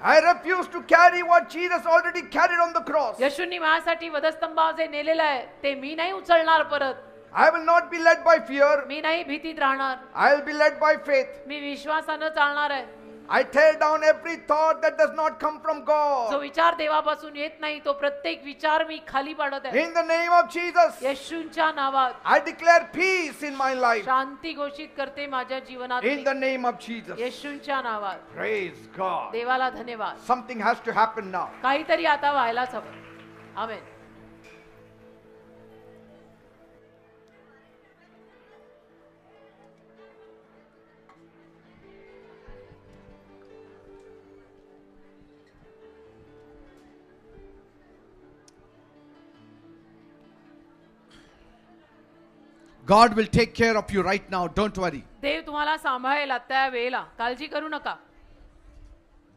I refuse to carry what Jesus already carried on the cross. येशूंनी माझ्यासाठी वधस्तंभावर जे नेलेलं आहे ते मी नाही उचलणार परत. I will not be led by fear. मी नाही भीतीत राहणार, I will be led by faith. मी विश्वासानं चालणार आहे. I tear down every thought that does not come from जो God. विचार देवापासून येत नाही तो प्रत्येक विचार मी खाली पाडत आहे. In the name of Jesus, येशूंच्या नावात I declare peace in my life. शांती घोषित करते माझ्या जीवनात. In the name of Jesus. येशूंच्या नावात. Praise God. देवाला धन्यवाद. Something has to happen now. काहीतरी आता व्हायलाच हवं. आमेन. God will take care of you right now. Don't worry. देव तुम्हाला सांभाळेल त्या वेळेला, काळजी करू नका.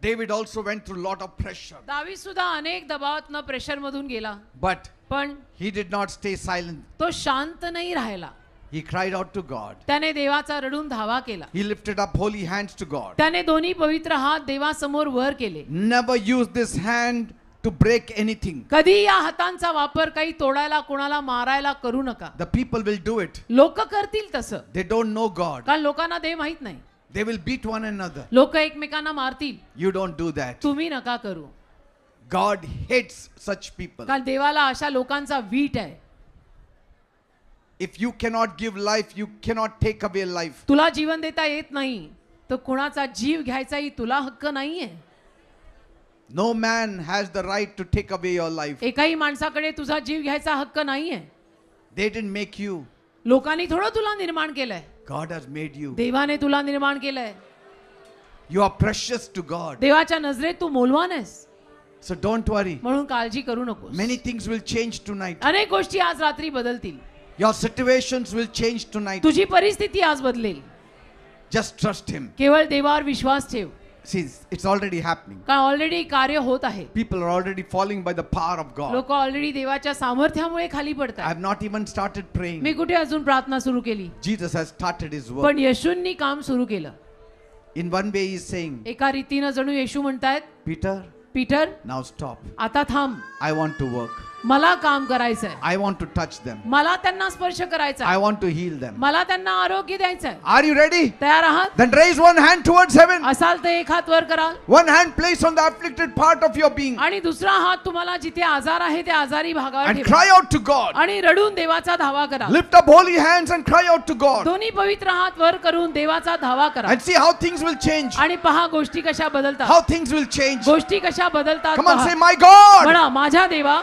David also went through a lot of pressure. दावीद सुद्धा अनेक दबावातनं प्रेशर मधून गेला, But पण he did not stay silent. तो शांत नाही राहिला. He cried out to God. त्याने देवाचा रडून धावा केला. He lifted up holy hands to God. त्याने दोन्ही पवित्र हात देवासमोर वर केले. Never use this hand to break anything. कधी या हातांचा वापर काही तोडायला, कोणाला मारायला करू नका. The people will do it. लोक करतील तसं, They don't know God. कारण लोकांना देव माहित नाही. They will beat one another. लोक एकमेकांना मारतील, You don't do that. तुम्ही नका करू. God hates such people. कारण देवाला अशा लोकांचा वीट आहे. If you cannot give life, you cannot take away life. तुला जीवन देता येत नाही तर कुणाचा जीव घ्यायचाही तुला हक्क नाहीये. No man has the right to take away your life. एकाही माणसाकडे तुझा जीव घ्यायचा हक्क नाहीये. They didn't make you. लोकांनी थोडं तुला निर्माण केलंय, God has made you. देवाने तुला निर्माण केलंय. You are precious to God. देवाच्या नजरेत तू मौल्यवान आहेस, So don't worry. म्हणून काळजी करू नकोस. Many things will change tonight. अनेक गोष्टी आज रात्री बदलतील. Your situations will change tonight. तुझी परिस्थिती आज बदलेल. Just trust Him. केवळ देवावर विश्वास ठेव, See, it's already happening. कारण ऑलरेडी कार्य होत आहे. People are already falling by the power of God. लोक ऑलरेडी देवाच्या सामर्थ्यामुळे खाली I पडतात. have not even started praying. मी कुठे अजून प्रार्थना सुरू केली, Jesus has started His work. पण येशूंनी काम सुरू केलं. In one way, He is saying, एका रीतीनं जणू येशू म्हणतायत, Peter, पीटर now stop. आता थांब, I want to work. मला काम करायचंय, I want to touch them. मला त्यांना स्पर्श करायचा, I want to heal them. मला त्यांना आरोग्य द्यायचंय. Are you ready? तयार आहात? Then raise one hand towards heaven. असाल तर एक हात वर करा One hand placed on the afflicted part of your being. आणि दुसरा हात तुम्हाला जिथे आजार आहे त्या आजारी भागावर And ठेवा cry out to God. आणि रडून देवाचा धावा करा. Lift up holy hands and cry out to God. दोन्ही पवित्र हात वर करून देवाचा धावा करा And see how things will change. आणि पहा गोष्टी कशा बदलतात. How things will change. गोष्टी कशा बदलतात Come on, पहा. say, My God, म्हणा, माझ्या देवा,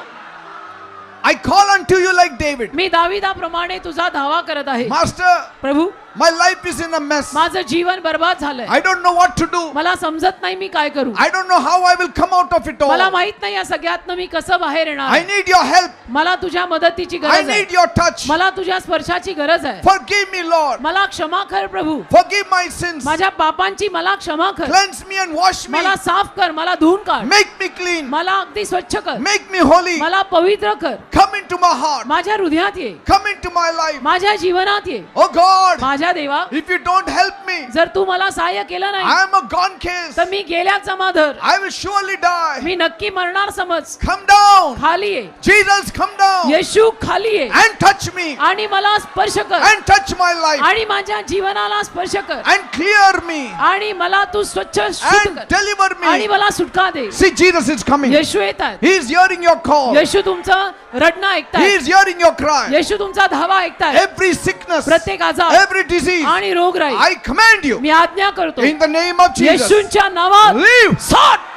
I call unto you like David. मी दाविदाप्रमाणे तुझा धावा करत आहे. Master, Prabhu, my life is in a mess. माझं जीवन बर्बाद झालंय. I don't know what to do. मला समजत नाही मी काय करू. I don't know how I will come out of it मला all. माहित नाही या सगळ्यातनं मी कसं बाहेर येणार. I need your help. मला तुझ्या मदतीची I गरज आहे. need your touch. मला तुझ्या स्पर्शाची गरज आहे. Forgive me, Lord. मला क्षमा कर प्रभू. Forgive my sins. माझ्या पापांची मला क्षमा कर. Cleanse me and wash me. मला साफ कर, मला धुवून काढ, Make me clean. मला अगदी स्वच्छ कर, Make me holy. मला पवित्र कर. Come into my heart. माझ्या हृदयात ये, Come into my life. माझ्या जीवनात ये. Oh God, माझ्या देवा, if you don't help me, जर तू मला सहाय्य केलं नाही I am a gone case. तर मी गेल्याच समाधर, I will surely die. मी नक्की मरणार. समज, Come down. खाली ये. Jesus, come down येशू खाली ये and touch me आणि मला स्पर्श कर and touch my life आणि माझ्या जीवनाला स्पर्श कर and clear me आणि मला तू स्वच्छ शुद्ध and कर deliver आणि me. मला सुटका दे. See, Jesus is coming. येशू येतात. He is hearing your call. येशू तुमचं रडणं He ऐकताय. is hearing your cry. येशू तुमचा धावा ऐकताय. Every sickness, प्रत्येक आजार every disease, आणि रोगराई I command you मी आज्ञा करतो in the name of Jesus. येशूंच्या नावात. Leave. सॉट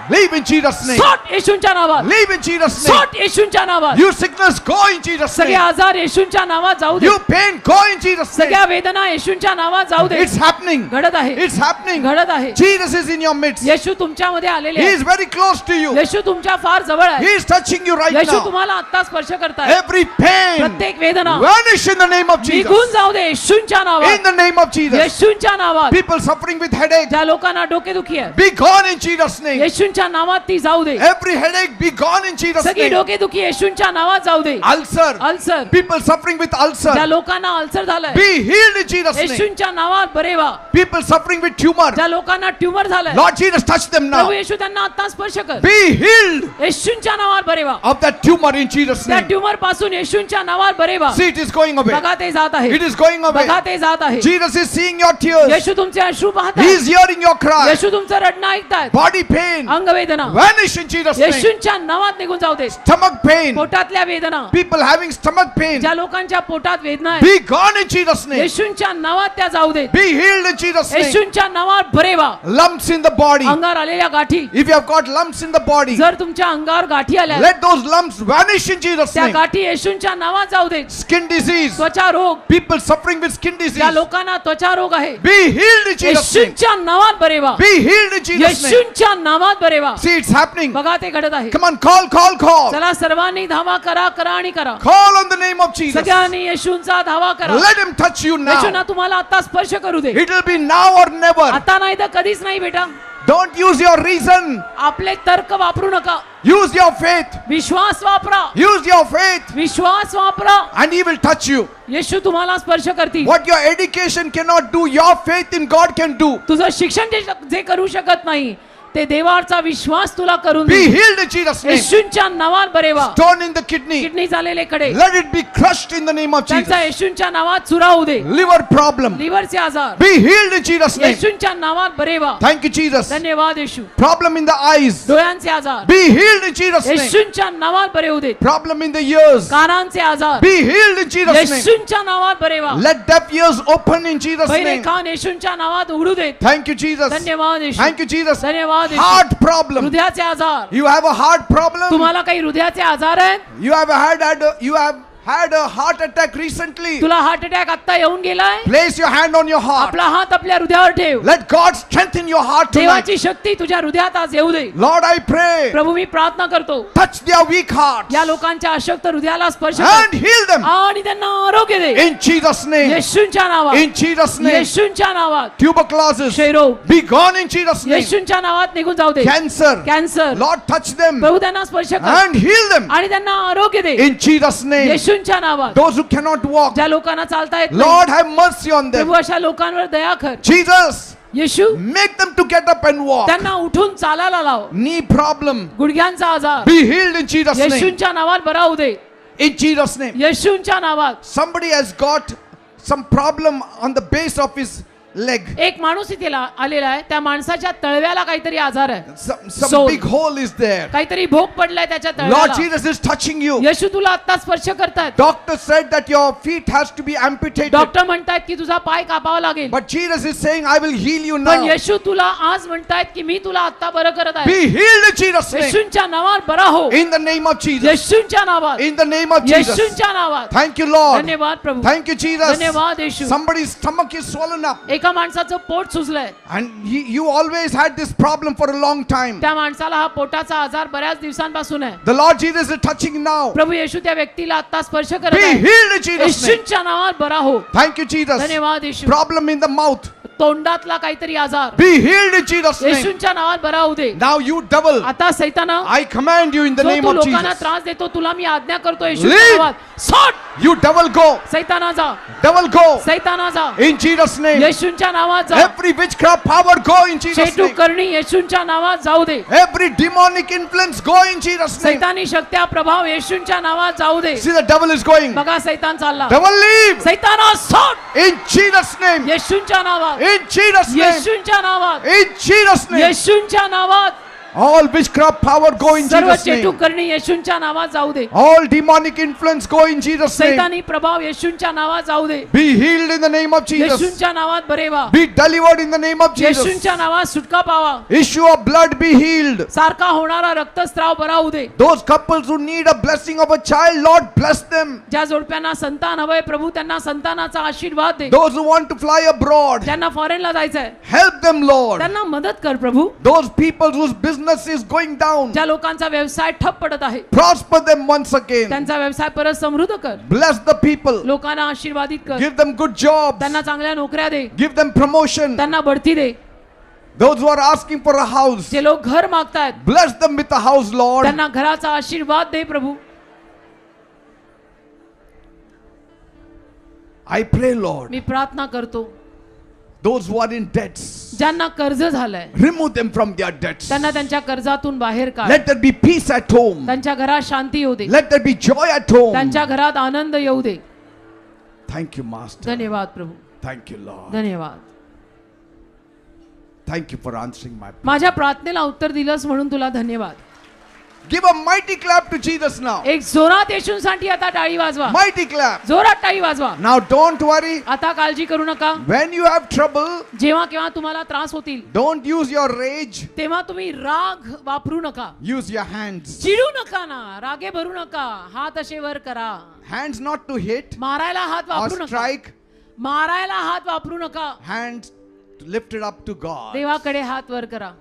Leave in Jesus' name. सॉट येशूंच्या नावात. Leave in Jesus' name. सॉट येशूंच्या नावात. You sickness, go in Jesus' सगळे name. आजार येशूंच्या नावात जाऊ दे. You pain, go in Jesus' सगळ्या name. वेदना येशूंच्या नावात जाऊ दे. It's happening. घडत आहे, It's happening. घडत आहे. Jesus is in your midst. येशू तुमच्यामध्ये आलेले He आहे. is very close to you. येशू तुमच्या फार जवळ He आहे. is touching you right Yeshu now. तुम्हाला आता स्पर्श करताय. Every pain प्रत्येक वेदना vanish in the name of निघून Jesus. जाऊ दे येशूंच्या In नावात. the name of Jesus. येशूंच्या नावात. People suffering with headache, ज्या लोकांना डोकेदुखी आहे be gone in Jesus' name. येशूंच्या नावात ती जाऊ दे. Every headache, be gone in Jesus' सगळी name. डोकेदुखी येशूंच्या नावात जाऊ दे. Ulcer, ulcer, people suffering with ज्या ulcer, लोकांना अल्सर झालंय be healed in Jesus' name. येशूंच्या नावात बरे व्हा. People suffering with tumor, ज्या लोकांना ट्यूमर झालंय Lord Jesus, touch them प्रभू now. येशू त्यांना आता स्पर्श कर. Be healed येशूंच्या नावात बरे व्हा. of that tumor in Jesus' त्या name. ट्यूमर पासून येशूंच्या नावात बरे व्हा. See, it is going away. बघा ते जात आहे. It is going away. बघा ते जात आहे. Jesus is seeing your tears. येशू तुमचे अश्रू He पाहतात. is hearing your cry. येशू तुमचं रडणं ऐकतायत. Body pain, अंगवेदना vanish in Jesus' name. येशूंच्या नावात निघून जाऊ दे. Stomach pain, पोटातल्या वेदना, people having stomach pain, ज्या लोकांच्या पोटात वेदना आहेत be gone in Jesus' name. येशूंच्या नावात त्या जाऊ दे. Be healed in Jesus' name. येशूंच्या नावात बरे व्हा. Lumps in the body. अंगावर आलेल्या गाठी, If you have got lumps in the body, जर तुमच्या अंगावर गाठी आल्या let those lumps vanish in Jesus' त्या name. गाठी येशूंच्या नावात जाऊ दे. Skin disease, त्वचा रोग, people suffering with skin ज्या disease, लोकांना त्वचा रोग आहे be healed in Jesus' name. येशूंच्या नावात बरे व्हा. Be healed in Jesus' name. येशूंच्या नावात बरे बरेवा. See, it's happening. बघा ते घडत आहे. Come on, call, call, call. चला सर्वांनी धावा करा, करा आणि करा. Call on the name of Jesus. सगळ्यांनी येशूंचा धावा करा. Let him touch you येशूंना now. तुम्हाला आता स्पर्श करू दे. It will be now or never. आता नाही तर कधीच नाही बेटा. Don't use your reason. आपले तर्क वापरू नका. Use your faith. विश्वास वापरा. Use your faith. विश्वास वापरा. And he will touch you. येशू तुम्हाला स्पर्श करतील. What your education cannot do, your faith in God can do. तुझं शिक्षण जे करू शकत नाही ते देवाचा विश्वास तुला करून Be they. healed in Jesus' name. येशूंच्या नावात बरे व्हा. Stone in the kidney. Kidney झालेले कडे Let it be crushed in the name of Jesus. त्यांचा येशूंच्या नावात सुरा होऊ दे. Liver problem. लिव्हरचे आजार Be healed in Jesus' name. येशूंच्या नावात बरे व्हा. Thank you, Jesus. धन्यवाद येशू. Problem in the eyes. डोळ्यांचे आजार Be healed in Jesus' name. येशूंच्या नावात बरे होऊ देत. Problem in the ears. कानांचे आजार Be healed in Jesus' name. येशूंच्या नावात बरे व्हा. Let deaf ears open in Jesus' बहिरे name. कान येशूंच्या नावात उघडू देत. Thank you, Jesus. धन्यवाद येशू. Thank you, Jesus. धन्यवाद येशू. Heart problem. हृदयाचे आजार You have a heart problem. तुम्हाला काही हृदयाचे आजार आहेत. You have had a heart attack recently. तुला हार्ट अटॅक आता येऊन गेलाय. Place your hand on your heart. आपला हात आपल्या हृदयावर ठेव. Let God strengthen your heart tonight. देवाची शक्ती तुझ्या हृदयात आज येऊ दे. Lord, I pray. प्रभू मी प्रार्थना करतो Touch their weak hearts या लोकांच्या अशक्त हृदयाला स्पर्श and कर heal them आणि त्यांना आरोग्य दे. in Jesus' name. येशूंच्या नावात In Jesus' name. येशूंच्या नावात Tuberculosis. क्षयरोग Be gone in Jesus' name. येशूंच्या नावात निघून जाऊ दे. Cancer. Cancer Lord, touch them प्रभू त्यांना स्पर्श कर and heal them आणि त्यांना आरोग्य दे. in Jesus' name. येशूंच्या नावात Those who cannot walk, ज्या लोकांना चालता येत नाही Lord, have mercy on them. प्रभू अशा लोकांवर दया कर. Jesus, Yeshu make them to get up and walk. त्यांना उठून चालायला लाव. Knee problem. गुडघ्यांचा आजार Be healed in Jesus' name. येशूंच्या नावात बरा होऊ दे. In Jesus' name. येशूंच्या नावात. Somebody has got some problem on the base of his leg. एक माणूस इथे आलेला आहे. त्या माणसाच्या तळव्याला काहीतरी आजार आहे. Some Soul. big hole is there. काहीतरी भोग पडलाय त्याच्या Lord तळव्याला. Jesus is touching you. येशू तुला आता स्पर्श करतात. Doctor said that your feet has to be amputated. Doctor म्हणतायत की तुझा पाय कापावा लागेल. But Jesus is saying, I will heal you पण now. येशू तुला आज म्हणतायत की मी तुला आता बरं करत आहे. Be healed in Jesus' name. येशूंच्या नावात बरा हो. In the name of Jesus. येशूंच्या नावात. In the name of Jesus. येशूंच्या नावात. Thank you, Lord. धन्यवाद प्रभू. Thank you, Jesus. धन्यवाद येशू. Somebody's stomach is swollen up. एका माणसाचं पोट सुजलंय. And you always had this problem for a long time. त्या माणसाला हा पोटाचा आजार बऱ्याच दिवसांपासून आहे. The Lord Jesus is touching now. प्रभू येशू त्या व्यक्तीला आता स्पर्श करत Be आहे. healed in Jesus' name. येशूंच्या नावात बरा हो. Thank you, Jesus. धन्यवाद येशू. Problem in the mouth. तोंडातला काहीतरी आजार Be healed in Jesus' name. येशूंच्या नावात बरा होऊ दे. Now you devil, आता सैताना I command you in the जो name तू of लोकांना Jesus. त्रास देतो तुला मी आज्ञा करतो येशूच्या Leave. नावात. सोड. You devil go. सैताना जा. Devil go. सैताना जा. In Jesus' name. येशूंच्या नावात जा. Every witchcraft power go in Jesus' चेटू name. करणी येशूंच्या नावात जाऊ दे. Every demonic influence go in Jesus' name. सैतानी शक्त्या प्रभाव येशूंच्या नावात जाऊ दे. See, the devil is going. बघा सैतान चालला. Devil leave. सैताना सोड. In Jesus' name. येशूंच्या नावात. In Jesus' name. येशूंच्या नावात. In Jesus' name. येशूंच्या नावात. All witchcraft power go in सर्व Jesus' चेटू name. करणी येशूंच्या नावात जाऊ दे. All demonic influence go in Jesus' name. सैतानी प्रभाव येशूंच्या नावात जाऊ दे. Be healed in the name of Jesus. येशूंच्या नावात बरे व्हा. Be delivered in the name of Jesus. येशूंच्या नावात सुटका पावा. Issue of blood be healed. सारखा होणारा रक्तस्राव बरा होऊ दे. Those couples who need a blessing of a child, Lord bless them. ज्या जोडप्यांना संतान हवंय प्रभू त्यांना संतानाचा आशीर्वाद दे. Those who want to fly abroad, ज्यांना फॉरेनला जायचंय help them, Lord. त्यांना मदत कर प्रभू. Those people whose business is going down, ज्या लोकांचा व्यवसाय ठप पडत आहे prosper them once again. त्यांचा व्यवसाय परत समृद्ध कर. Bless the people. लोकांना आशीर्वादित कर. Give them good jobs. त्यांना चांगल्या नोकऱ्या दे. Give them promotion. त्यांना बढती दे. Those who are asking for a house, जे लोक घर मागतायत bless them with a house, Lord. त्यांना घराचा आशीर्वाद दे प्रभू. I pray, Lord, मी प्रार्थना करतो those who are in debts, ज्यांना कर्ज झालंय remove them from their debts. त्यांना त्यांच्या कर्जातून बाहेर काढ. Let there be peace at home. त्यांच्या घरात शांती येऊ दे. Let there be joy at home. त्यांच्या घरात आनंद येऊ दे. Thank you, Master. धन्यवाद प्रभू. Thank you, Lord. धन्यवाद. Thank you for answering my prayer. माझ्या प्रार्थनेला उत्तर दिलंस म्हणून तुला धन्यवाद. Give a mighty clap to Jesus now. एक जोरात येशूंसाठी आता टाळी वाजवा. Mighty clap. जोरात टाळी वाजवा. Now don't worry. आता काळजी करू नका. When you have trouble, जेव्हा केव्हा तुम्हाला त्रास होतील don't use your rage. तेव्हा तुम्ही राग वापरू नका. Use your hands. चिडू नका ना. रागे भरू नका. हात असे वर करा. Hands not to hit मारायला हात or वापरू नका. strike. मारायला हात वापरू नका. Hands lifted up to God. देवाकडे हात वर करा.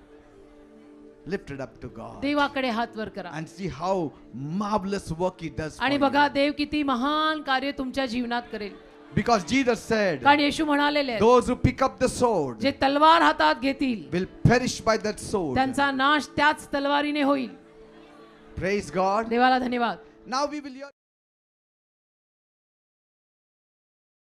Lift it up to God. देवाकडे हात वर करा And see how marvelous work He does for आणि you. बघा देव किती महान कार्य तुमच्या जीवनात करेल. Because Jesus said, कारण येशू म्हणालेले आहेत, those who pick up the sword जे तलवार हातात घेतील will perish by that sword. त्यांचा नाश त्याच तलवारीने होईल. Praise God. देवाला धन्यवाद. Now we will hear